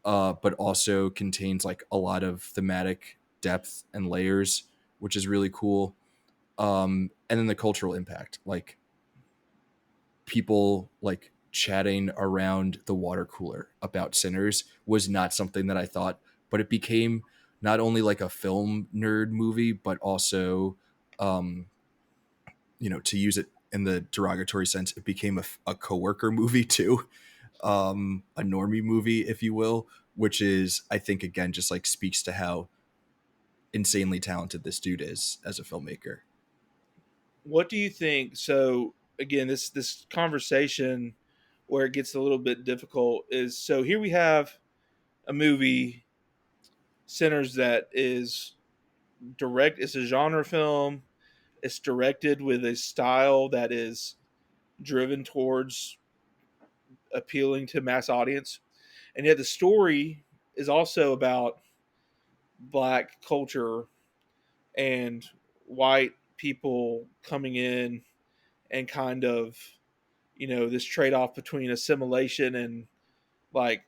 but also contains like a lot of thematic depth and layers, which is really cool. And then the cultural impact, like people like chatting around the water cooler about Sinners was not something that I thought, but it became not only like a film nerd movie, but also, um, to use it in the derogatory sense, it became a coworker movie too, a normie movie, if you will, which is, I think, again, just like speaks to how insanely talented this dude is as a filmmaker. What do you think? So again, this conversation where it gets a little bit difficult is, so here we have a movie, Sinners, that is direct. It's a genre film. It's directed with a style that is driven towards appealing to mass audience. and yet the story is also about black culture and white people coming in and kind of, this trade off between assimilation and like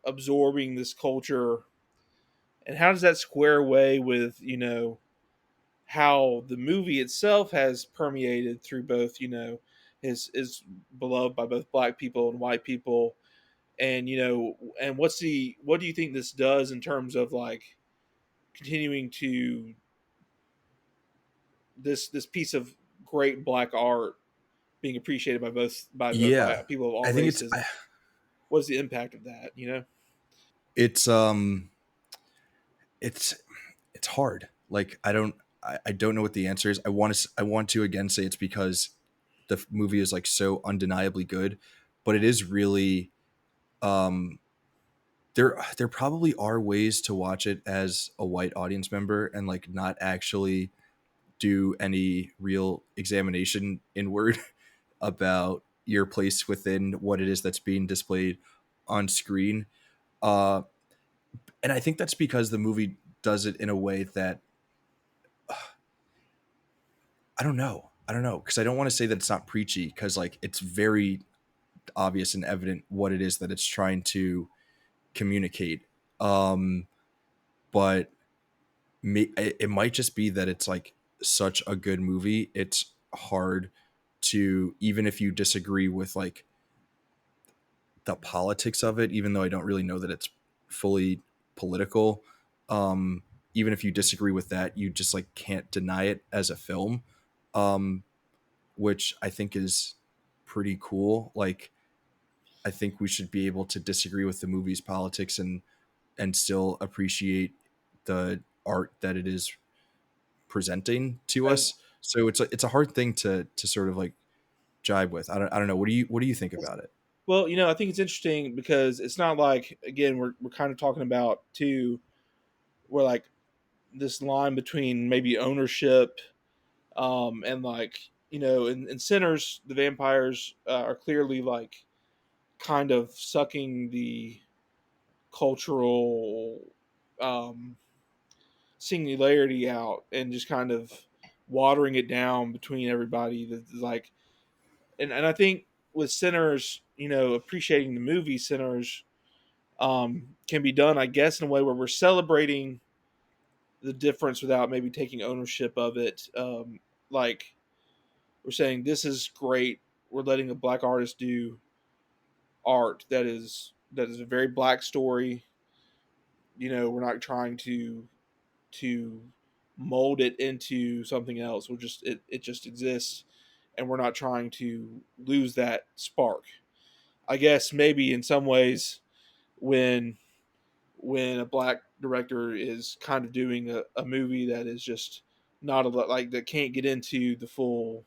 absorbing this culture. And how does that square away with, how the movie itself has permeated through both, is beloved by both black people and white people. And, and what do you think this does in terms of like continuing to this piece of great black art being appreciated by Yeah, people of all I think it's races? What's the impact of that? it's it's it's hard. Like I don't know what the answer is. I want to again say it's because the movie is like so undeniably good, but it is really um there probably are ways to watch it as a white audience member and like not actually do any real examination inward about your place within what it is that's being displayed on screen. Uh, and I think that's because the movie does it in a way that I don't know, because I don't want to say that it's not preachy, because like it's very obvious and evident what it is that it's trying to communicate. Um, but it might just be that it's like such a good movie. It's hard to, even if you disagree with like the politics of it, even though I don't really know that it's fully political. Um, Even if you disagree with that, you just like can't deny it as a film, um, which I think is pretty cool. Like I think we should be able to disagree with the movie's politics and still appreciate the art that it is presenting to And us. So it's a hard thing to sort of like jibe with. I don't know. What do you think about it? well, I think it's interesting because it's not like, again, we're kind of talking about too, where like this line between maybe ownership, and like, in Sinners, the vampires are clearly like kind of sucking the cultural um, singularity out and just kind of watering it down between everybody. That's like, and I think with Sinners, appreciating the movie Sinners can be done, I guess, in a way where we're celebrating the difference without maybe taking ownership of it. Like we're saying, this is great. We're letting a black artist do art that is a very black story. We're not trying to mold it into something else. It just exists, and we're not trying to lose that spark. I guess maybe in some ways, when a black director is kind of doing a movie that is just not a lot, like that can't get into the full,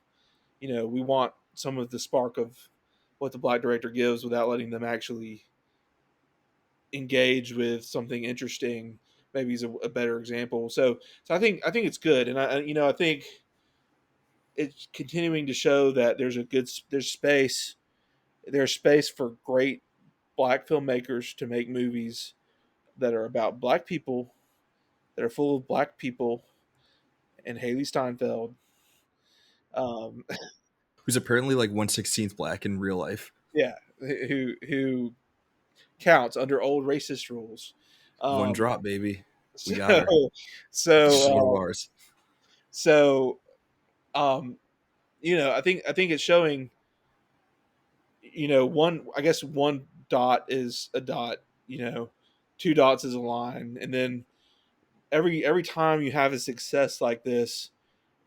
we want some of the spark of what the black director gives without letting them actually engage with something interesting. Maybe is a better example. So I think it's good, and I think it's continuing to show that there's space for great black filmmakers to make movies that are about black people, that are full of black people, and Haley Steinfeld. Um, Who's apparently like 1/16th black in real life. yeah, who counts under old racist rules. One Um, drop, baby. We so got her. so More bars. so um, I think it's showing. One, I guess one dot is a dot. Two dots is a line, and then every time you have a success like this,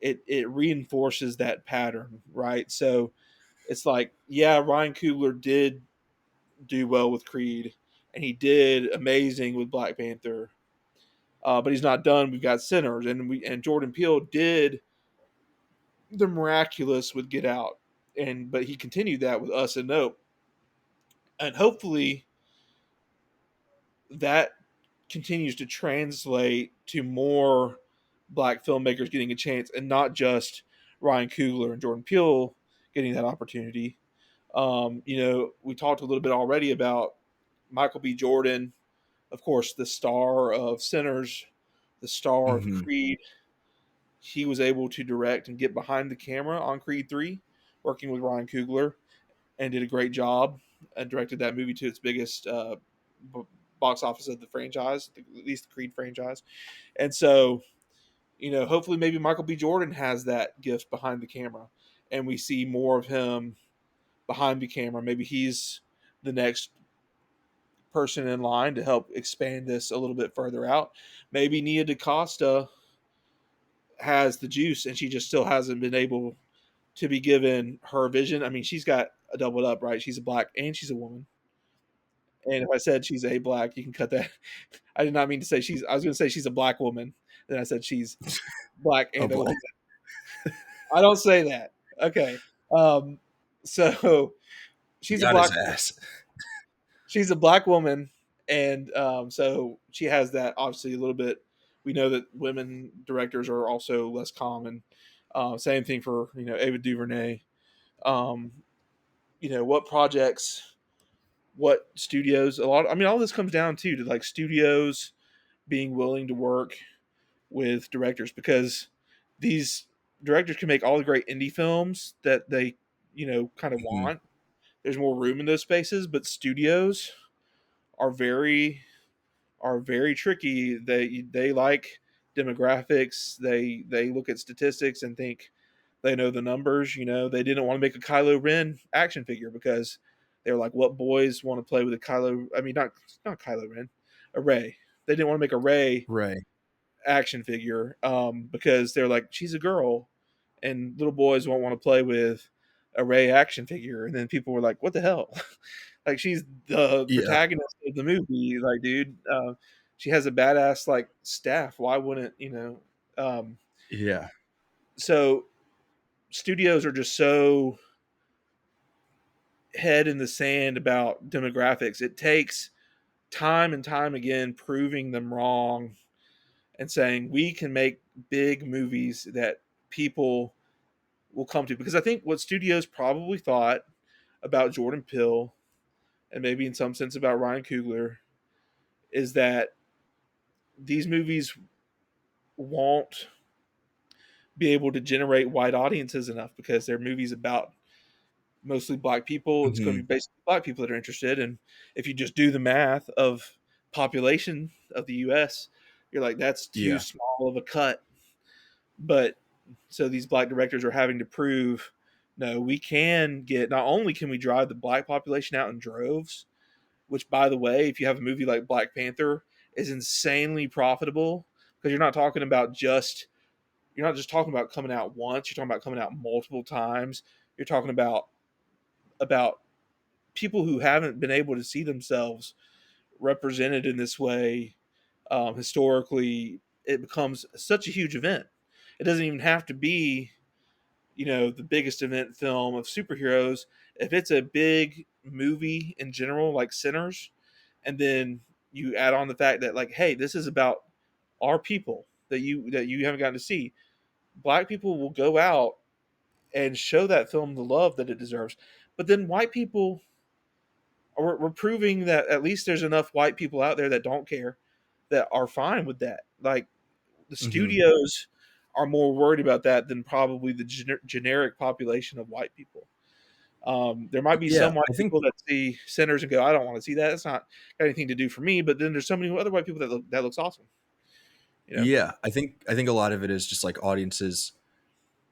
it reinforces that pattern, right? So it's like, yeah, Ryan Coogler did do well with Creed, and he did amazing with Black Panther, but he's not done. We've got Sinners, and Jordan Peele did the miraculous with Get Out, but he continued that with Us and Nope, and hopefully that continues to translate to more black filmmakers getting a chance, and not just Ryan Coogler and Jordan Peele getting that opportunity. We talked a little bit already about Michael B. Jordan, of course, the star of Sinners, the star of Hmm. Creed, he was able to direct and get behind the camera on Creed 3, working with Ryan Coogler, and did a great job and directed that movie to its biggest b- box office of the franchise, at least the Creed franchise. And so, hopefully maybe Michael B. Jordan has that gift behind the camera and we see more of him behind the camera. Maybe he's the next person in line to help expand this a little bit further out. Maybe Nia DaCosta has the juice and she just still hasn't been able to be given her vision. I mean, she's got a doubled up, right? She's a black and she's a woman. And if I said she's a black, you can cut that. I did not mean to say I was going to say she's a black woman. Then I said she's black Oh and a boy. woman. I don't say that. Okay. Um, so He she's a got his black ass. she's a black woman, and so she has that obviously a little bit. We know that women directors are also less common. Same thing for Ava DuVernay. Um, what projects, what studios. A lot. I mean, all this comes down to like studios being willing to work with directors because these directors can make all the great indie films that they kind of Hmm. want. There's more room in those spaces, but studios are very tricky. They like demographics. They look at statistics and think they know the numbers. They didn't want to make a Kylo Ren action figure because they were like, what boys want to play with a Kylo? I mean, not Kylo Ren, a Ray. They didn't want to make a Ray Right. action figure because they're like, she's a girl, and little boys won't want to play with a Ray action figure. And then people were like, what the hell? Like she's the Yeah. protagonist of the movie. Like, dude, she has a badass like staff. Why wouldn't Yeah. So studios are just so head in the sand about demographics. It takes time and time again proving them wrong and saying we can make big movies that people will come to. Because I think what studios probably thought about Jordan Peele and maybe in some sense about Ryan Coogler is that these movies won't be able to generate wide audiences enough because they're movies about mostly black people. It's going Hmm. to be basically black people that are interested. And if you just do the math of population of the US, you're like, that's too Yeah. small of a cut. But so these black directors are having to prove no, we can get, not only can we drive the black population out in droves, which by the way, if you have a movie like Black Panther, is insanely profitable because you're not just talking about coming out once, you're talking about coming out multiple times. You're talking about people who haven't been able to see themselves represented in this way historically. It becomes such a huge event. It doesn't even have to be the biggest event film of superheroes. If it's a big movie in general like Sinners, and then you add on the fact that like, hey, this is about our people that you haven't gotten to see, black people will go out and show that film the love that it deserves. But then white people, we're proving that at least there's enough white people out there that don't care, that are fine with that. Like the Hmm. studios are more worried about that than probably the generic population of white people. There might be Yeah. some white I think. people that see Sinners and go, "I don't want to see that. It's not got anything to do for me." But then there's so many other white people that looks awesome. You know? Yeah. I think a lot of it is just like audiences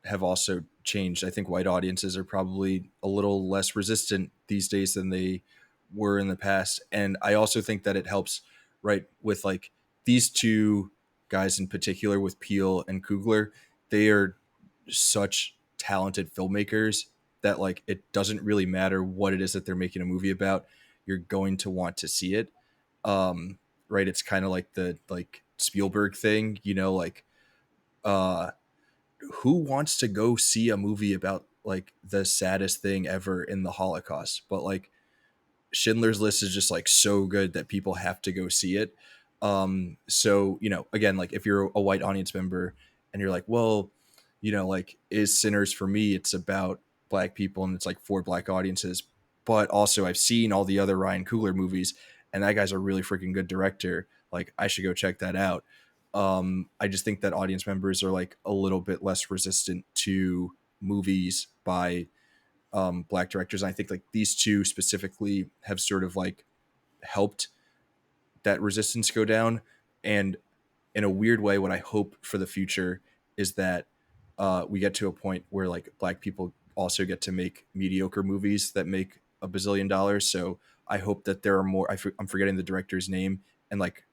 have also changed. I think white audiences are probably a little less resistant these days than they were in the past. And I also think that it helps, right, with like these two guys in particular with Peele and Coogler. They are such talented filmmakers that like it doesn't really matter what it is that they're making a movie about. You're going to want to see it. Um, right. It's kind of like the like Spielberg thing, like uh who wants to go see a movie about like the saddest thing ever in the Holocaust? But like Schindler's List is just like so good that people have to go see it. So again, like if you're a white audience member and you're like, well, like is Sinners for me? It's about black people and it's like for black audiences. But also, I've seen all the other Ryan Coogler movies, and that guy's a really freaking good director. Like, I should go check that out. I just think that audience members are like a little bit less resistant to movies by black directors. And I think like these two specifically have sort of like helped that resistance go down. And in a weird way, what I hope for the future is that we get to a point where like black people also get to make mediocre movies that make $1 billion. So I hope that there are more. I'm forgetting the director's name, and like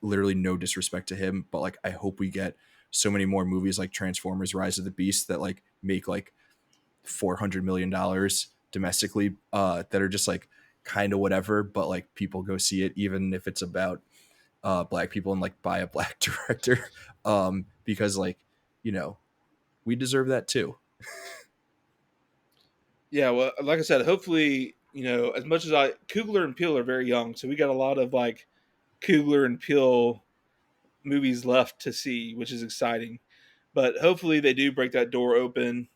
literally no disrespect to him, but like I hope we get so many more movies like Transformers: Rise of the Beast that like make like $400 million domestically, that are just like kind of whatever, but like people go see it even if it's about black people, and like buy a black director, because like, you know, we deserve that too. Yeah, well, like I said, hopefully, as much as Coogler and Peele are very young, so we got a lot of like Coogler and Peele movies left to see, which is exciting. But hopefully, they do break that door open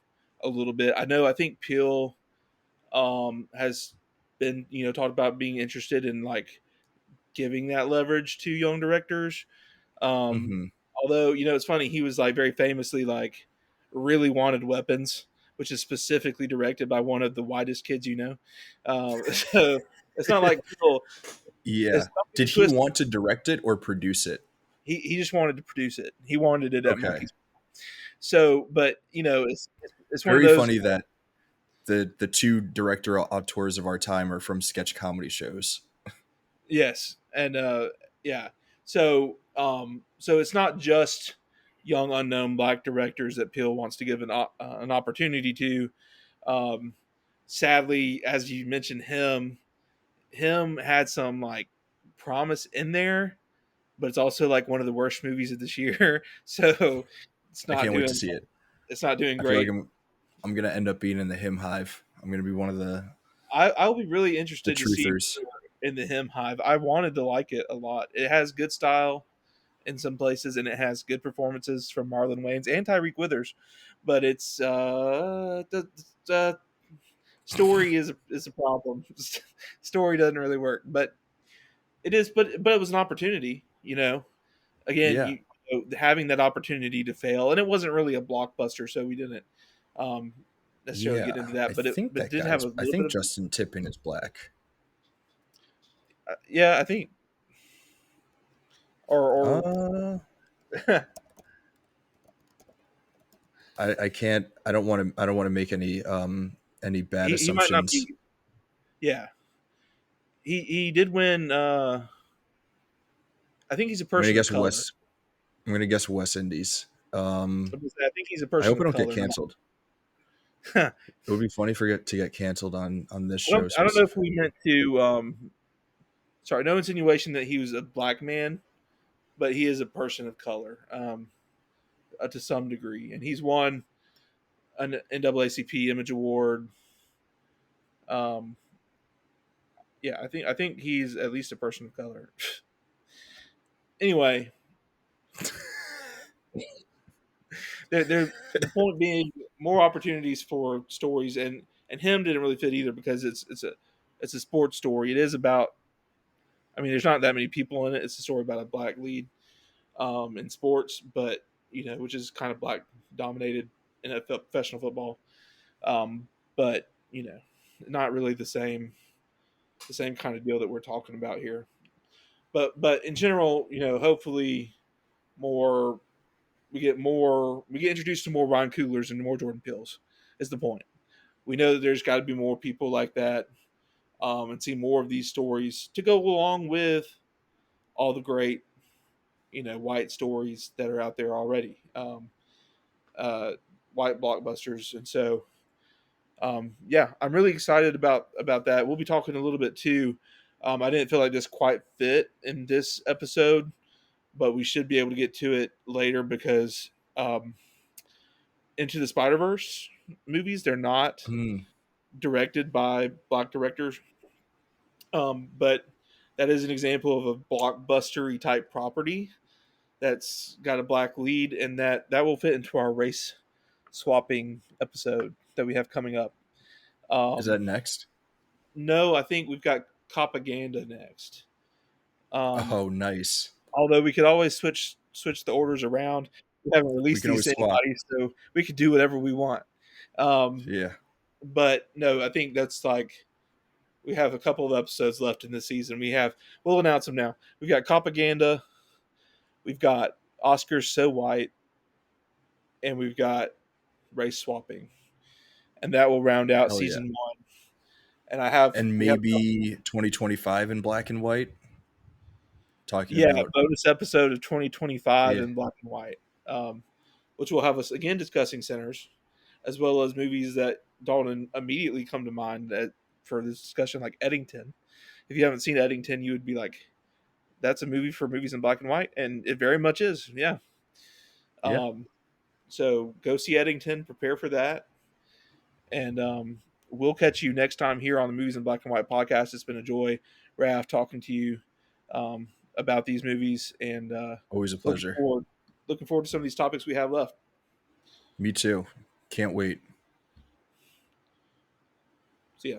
a little bit. I think Peele has been, talked about being interested in like giving that leverage to young directors. Um, Mm-hmm. Although, it's funny, he was like very famously like really wanted weapons, which is specifically directed by one of the whitest kids you know. So it's not like people. Yeah. It's not Did getting he twisted. want to direct it or produce it? He just wanted to produce it. He wanted it at Okay. Monkeys. So, but it's one of Very those. funny that the two director auteurs of our time are from sketch comedy shows. Yes, and yeah. So it's not just young unknown black directors that Peele wants to give an opportunity to. Um, Sadly, as you mentioned, him had some like promise in there, but it's also like one of the worst movies of this year. So it's I not can't wait to doing see it. it's not doing I feel like great. I'm gonna end up being in the him hive. I'm gonna be one of I'll be really the interested to see truthers. in the him hive. I wanted to like it a lot. It has good style in some places, and it has good performances from Marlon Wayans and Tyreek Withers. But it's the story is a problem. Story doesn't really work, but it is. But it was an opportunity. Again, Yeah. having that opportunity to fail, and it wasn't really a blockbuster, so we didn't um, necessarily get into Yeah. I that. But it think but that did have guy's a I little bit think of Justin Tippin is black. yeah, I think or Uh I can't I don't want to make any bad he might not assumptions. be. Yeah, he did win. I think he's a I'm gonna person of guess color. West Indies. I think he's a I person hope I of don't get color. canceled. I It would be funny for it to get canceled on this don't. show I don't know if we specifically. meant to. Sorry, no insinuation that he was a black man, but he is a person of color to some degree, and he's won an NAACP Image Award. Um, yeah, I think he's at least a person of color. Anyway, the point being more opportunities for stories, and him didn't really fit either because it's a sports story. It is about. I mean, there's not that many people in it. It's a story about a black lead in sports, but which is kind of black dominated in professional football. But not really the same kind of deal that we're talking about here. But in general, hopefully more we get introduced to more Ryan Cooglers and more Jordan Peels is the point. We know that there's got to be more people like that, and see more of these stories to go along with all the great white stories that are out there already, uh, white blockbusters. And so yeah, I'm really excited about that. We'll be talking a little bit too. I didn't feel like this quite fit in this episode, but we should be able to get to it later because Into the Spider Verse movies, they're not Hmm. directed by black directors, but that is an example of a blockbustery type property that's got a black lead, and that will fit into our race swapping episode that we have coming up. Is that Um, next? no, I think we've got Propaganda next. Um, Oh, nice. although we could always switch the orders around. We haven't We released can these always to swap. anybody, so we could do whatever we want. Um, Yeah. but no, I think that's like we have a couple of episodes left in this season. We'll announce them now. We've got Propaganda, we've got Oscars So White, and we've got Race Swapping, and that will round out Hell yeah. season one. And And we have maybe 2025 in black and white. Talking yeah, about, bonus episode of 2025 yeah, in black and white, which will have us again discussing Sinners, as well as movies that Dalton immediately come to mind for this discussion, like Eddington. If you haven't seen Eddington, you would be like, "That's a movie for movies in black and white," and it very much is. Yeah. yeah, Um, so go see Eddington. Prepare for that, and we'll catch you next time here on the Movies in Black and White podcast. It's been a joy, Raph, talking to you about these movies, and always a looking pleasure. forward looking forward to some of these topics we have left. Me too. Can't wait. See ya.